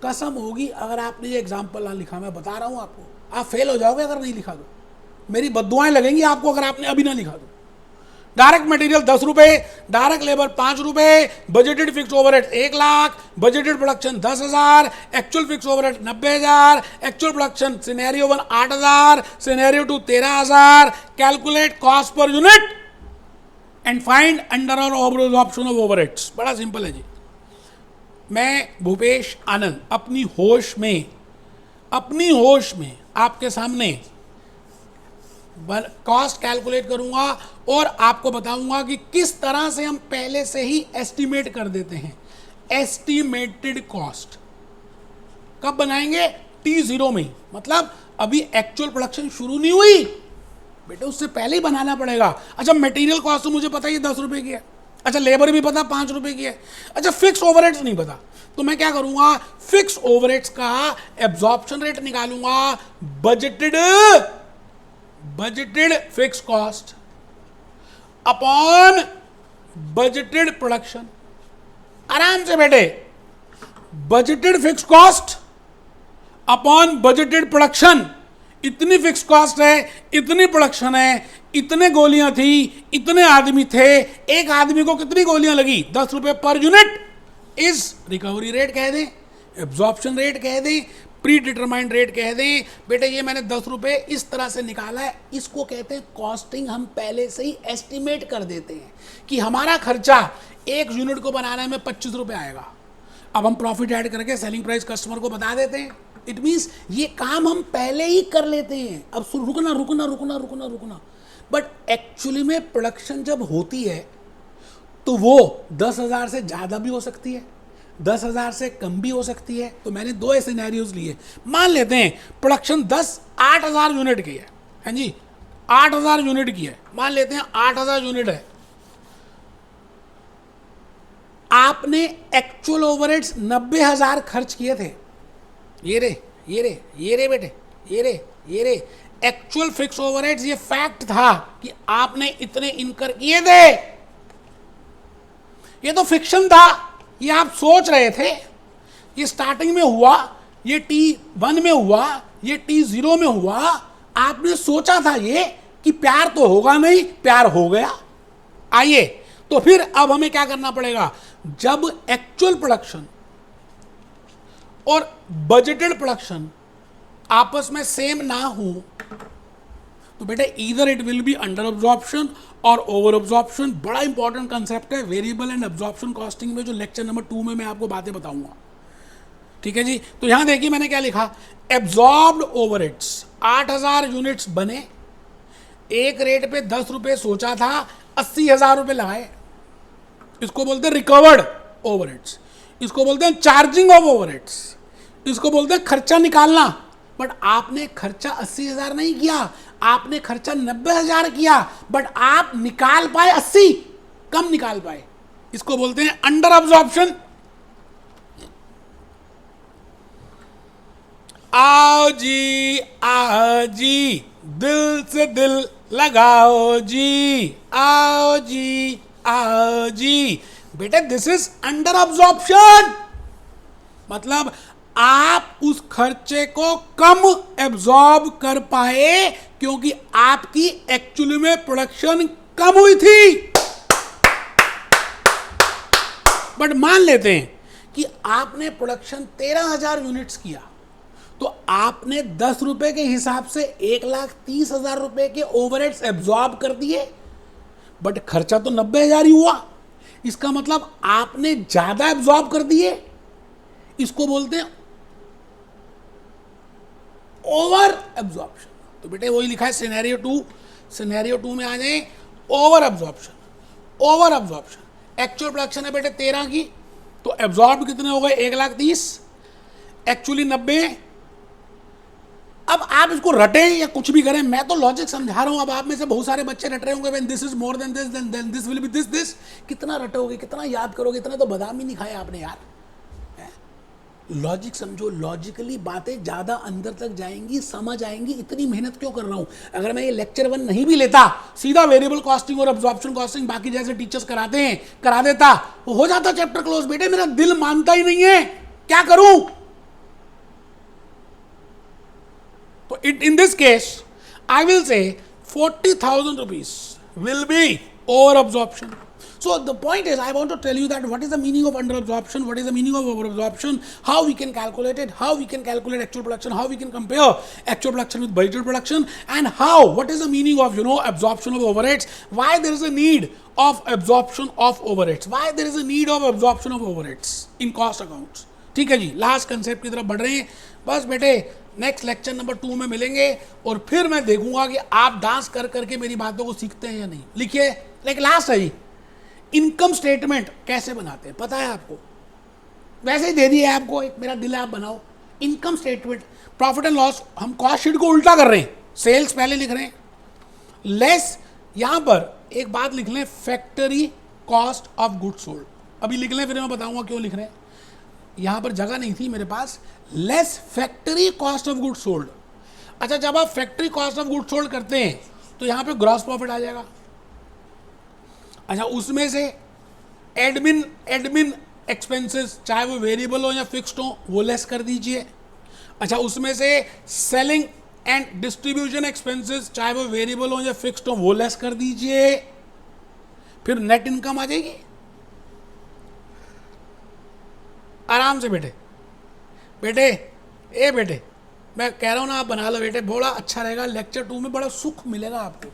कसम होगी अगर आपने ये एग्जाम्पल ना लिखा, मैं बता रहा हूं आपको, आप फेल हो जाओगे अगर नहीं लिखा तो। मेरी बद्दुआएं लगेंगी आपको अगर आपने अभी ना लिखा तो। डायरेक्ट मटेरियल 10 रुपए, डायरेक्ट लेबर 5 रुपए, budgeted fix overhead 1 lakh, budgeted production 10,000, actual fix overhead 90,000, actual production scenario 1 8,000, scenario 2 13,000। Calculate cost per unit and find under और ओवर अब्जॉर्प्शन ऑफ ओवरहेड्स। बड़ा सिंपल है जी। मैं भूपेश आनंद अपनी होश में आपके सामने कॉस्ट कैलकुलेट करूंगा और आपको बताऊंगा कि किस तरह से हम पहले से ही एस्टिमेट कर देते हैं। एस्टिमेटेड कॉस्ट कब बनाएंगे? T0 में, मतलब अभी एक्चुअल प्रोडक्शन शुरू नहीं हुई बेटे, उससे पहले ही बनाना पड़ेगा। अच्छा, मटेरियल कॉस्ट तो मुझे पता ही 10 रुपए की है। अच्छा, लेबर भी पता 5 रुपए की है। अच्छा, फिक्स ओवरहेड्स नहीं पता, तो मैं क्या करूंगा? फिक्स ओवरहेड्स का एब्जॉर्प्शन रेट निकालूंगा। Budgeted fix cost upon budgeted production. आराम से बेटे, budgeted fix cost upon budgeted production. इतनी फिक्स कॉस्ट है, इतनी प्रोडक्शन है, इतने गोलियां थी, इतने आदमी थे, एक आदमी को कितनी गोलियां लगी? 10 रुपए पर यूनिट। इस रिकवरी रेट कह दें, एब्जॉर्प्शन रेट कह दें, प्री डिटरमाइंड रेट कह दें। बेटे ये मैंने 10 रुपए इस तरह से निकाला है, इसको कहते हैं कॉस्टिंग। हम पहले से ही एस्टिमेट कर देते हैं कि हमारा खर्चा एक यूनिट को बनाने में 25 रुपए आएगा। अब हम प्रॉफिट ऐड करके सेलिंग प्राइस कस्टमर को बता देते हैं। इट मीन्स ये काम हम पहले ही कर लेते हैं। अब रुकना। बट एक्चुअली में प्रोडक्शन जब होती है तो वो 10,000 से ज़्यादा भी हो सकती है, 10,000 से कम भी हो सकती है। तो मैंने 2 सिनेरियोज लिए। मान लेते हैं प्रोडक्शन 8,000 यूनिट की है। हाँ जी, 8,000 यूनिट की है। मान लेते हैं 8,000 यूनिट है। आपने एक्चुअल ओवरहेड्स 90,000 खर्च किए थे। ये रे बेटे, ये रे एक्चुअल फिक्स ओवरहेड्स। ये फैक्ट था कि आपने इतने इनकर किए थे। ये तो फिक्शन था, ये आप सोच रहे थे। ये स्टार्टिंग में हुआ, ये T1 में हुआ, ये T0 में हुआ। आपने सोचा था ये कि प्यार तो होगा नहीं, प्यार हो गया। आइए, तो फिर अब हमें क्या करना पड़ेगा? जब एक्चुअल प्रोडक्शन और बजटेड प्रोडक्शन आपस में सेम ना हो तो बेटे either it will be under absorption और ओवर अब्जॉर्प्शन। बड़ा इंपॉर्टेंट कंसेप्ट है वेरिएबल एंड अब्जॉर्प्शन कॉस्टिंग में, जो लेक्चर नंबर 2 में मैं आपको बातें बताऊंगा। ठीक है जी। तो यहां देखिए मैंने क्या लिखा, एब्जॉर्ब्ड ओवरहेड्स 8,000 यूनिट्स बने, एक रेट पे 10 रुपए सोचा था, 80,000 रुपए लगाए। इसको बोलते हैं रिकवर्ड ओवरहेड्स, इसको बोलते हैं चार्जिंग ऑफ ओवरहेड्स, इसको बोलते हैं खर्चा निकालना। बट आपने खर्चा 80,000 नहीं किया, आपने खर्चा 90,000 किया, बट आप निकाल पाए 80, कम निकाल पाए। इसको बोलते हैं अंडर अब्जॉर्प्शन। आओ जी दिल से दिल लगाओ जी, आओ जी बेटे, दिस इज अंडर अब्जॉर्प्शन। मतलब आप उस खर्चे को कम एब्जॉर्ब कर पाए क्योंकि आपकी एक्चुअली में प्रोडक्शन कम हुई थी। बट मान लेते हैं कि आपने प्रोडक्शन 13,000 यूनिट्स किया, तो आपने 10 रुपए के हिसाब से 1,30,000 रुपए के ओवरहेड्स एब्जॉर्ब कर दिए, बट खर्चा तो 90,000 ही हुआ। इसका मतलब आपने ज्यादा एब्जॉर्ब कर दिए। इसको बोलते हैं ओवर एब्जॉर्प्शन। तो बेटे वही लिखा है सिनेरियो 2। सिनेरियो 2 में आ जाए, ओवर एब्जॉर्प्शन। एक्चुअल प्रोडक्शन है बेटे 13 की, तो एब्जॉर्ब कितने हो गए? 1,30,000, एक्चुअली 90। अब आप इसको रटे या कुछ भी करें, मैं तो लॉजिक समझा रहा हूं। अब आप में से बहुत सारे बच्चे रट रहे होंगे, when this is more than this then this will be this. कितना रटोगे, कितना याद करोगे? इतना तो बादाम ही नहीं खाए आपने यार। लॉजिक समझो, लॉजिकली बातें ज्यादा अंदर तक जाएंगी, समझ आएंगी। इतनी मेहनत क्यों कर रहा हूं? अगर मैं ये लेक्चर 1 नहीं भी लेता, सीधा वेरिएबल कॉस्टिंग और एब्जॉर्प्शन कॉस्टिंग बाकी जैसे टीचर्स कराते हैं करा देता, तो हो जाता चैप्टर क्लोज। बेटे मेरा दिल मानता ही नहीं है, क्या करूं? तो in this case I will से 40,000 rupees will be over absorption. So the point is, I want to tell you that what is the meaning of under absorption, what is the meaning of over absorption, how we can calculate it, how we can calculate actual production, how we can compare actual production with budgeted production, and what is the meaning of absorption of overheads, why there is a need of absorption of overheads, why there is a need of absorption of overheads in cost accounts. ठीक है जी, last concept की तरफ बढ़ रहे हैं। बस बेटे next lecture number 2 में मिलेंगे और फिर मैं देखूंगा कि आप डांस कर करके मेरी बातों को सीखते हैं या नहीं। लिखिए, लेकिन लास्ट है जी, इनकम स्टेटमेंट कैसे बनाते हैं पता है आपको? वैसे ही दे दिया है आपको, एक मेरा दिल है आप बनाओ। Income statement, profit and loss, हम कॉस्ट शीट को उल्टा कर रहे हैं, सेल्स पहले लिख रहे हैं, लेस यहां पर एक बात लिख लें, factory cost of goods sold. अभी लिख लें, फिर मैं बताऊंगा क्यों लिख रहे हैं। यहां पर जगह नहीं थी मेरे पास, less factory cost of goods sold. अच्छा, जब आप factory cost of goods sold करते हैं तो यहां पे ग्रॉस प्रॉफिट आ जाएगा। अच्छा, उसमें से एडमिन एक्सपेंसेस, चाहे वो वेरिएबल हो या फिक्स्ड हो, वो लेस कर दीजिए। अच्छा, उसमें से सेलिंग एंड डिस्ट्रीब्यूशन एक्सपेंसेस, चाहे वो वेरिएबल हो या फिक्स्ड हो, वो लेस कर दीजिए। फिर नेट इनकम आ जाएगी आराम से। बेटे मैं कह रहा हूं ना, आप बना लो बेटे, बड़ा अच्छा रहेगा। लेक्चर 2 में बड़ा सुख मिलेगा आपको।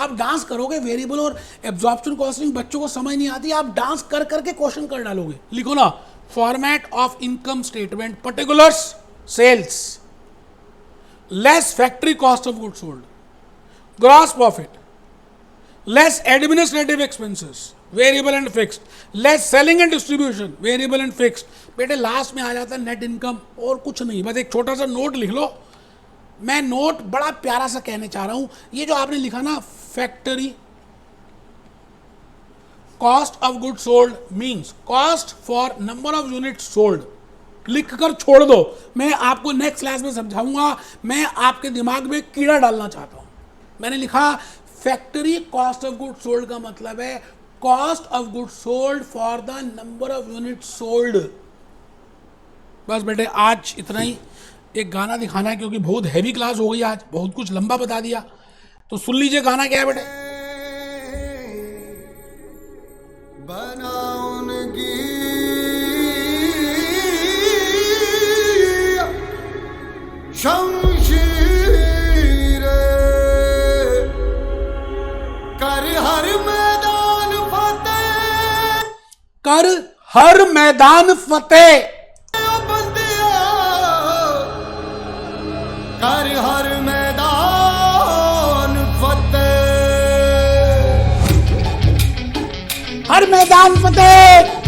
आप डांस करोगे, वेरिएबल और एब्जॉर्प्शन कॉस्टिंग बच्चों को समझ नहीं आती, आप डांस कर करके क्वेश्चन कर डालोगे। लिखो ना, format of income statement, particulars sales, less factory cost of goods sold, gross profit, less administrative expenses, variable and fixed, less selling and distribution, variable and fixed. बेटे लास्ट में आ जाता है नेट इनकम, और कुछ नहीं। बस एक छोटा सा नोट लिख लो। मैं नोट बड़ा प्यारा सा कहने चाह रहा हूं, ये जो आपने लिखा ना, factory cost of good sold means cost for number of unit sold, लिख कर छोड़ दो। मैं आपको नेक्स्ट क्लास में समझाऊंगा। मैं आपके दिमाग में कीड़ा डालना चाहता हूं। मैंने लिखा factory cost of good sold का मतलब है cost of good sold for the number of unit sold. बस बेटे आज इतना ही। एक गाना दिखाना है क्योंकि बहुत हैवी क्लास हो गई आज, बहुत कुछ लंबा बता दिया, तो सुन लीजिए गाना क्या है बेटे। बनाऊंगी शमशीर कर हर मैदान फतेह, कर हर मैदान फतेह, कर हर मैदान फतेह, हर मैदान फतेह।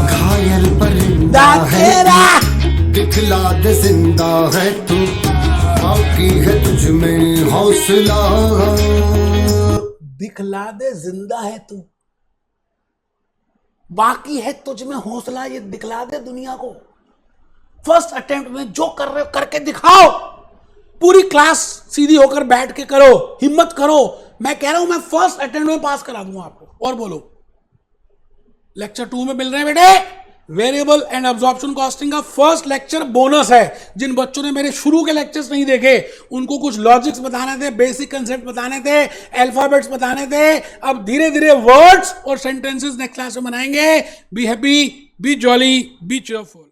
घायल परिंदा है दिखला दे जिंदा है तू, बाकी है तुझ में हौसला, दिखला दे जिंदा है तू, बाकी है तुझ में हौसला। ये दिखला दे दुनिया को। फर्स्ट अटेम्प्ट में जो कर रहे हो करके दिखाओ। पूरी क्लास सीधी होकर बैठ के करो, हिम्मत करो। मैं कह रहा हूं मैं फर्स्ट अटेम्प्ट में पास करा दूंगा आपको। और बोलो, लेक्चर 2 में मिल रहे हैं बेटे वेरिएबल एंड एब्जॉर्प्शन कॉस्टिंग का फर्स्ट लेक्चर बोनस है। जिन बच्चों ने मेरे शुरू के लेक्चर्स नहीं देखे, उनको कुछ लॉजिक्स बताने थे, बेसिक कंसेप्ट बताने थे, अल्फाबेट्स बताने थे। अब धीरे धीरे वर्ड्स और सेंटेंसेस नेक्स्ट क्लास में बनाएंगे। Be happy, be jolly, be cheerful.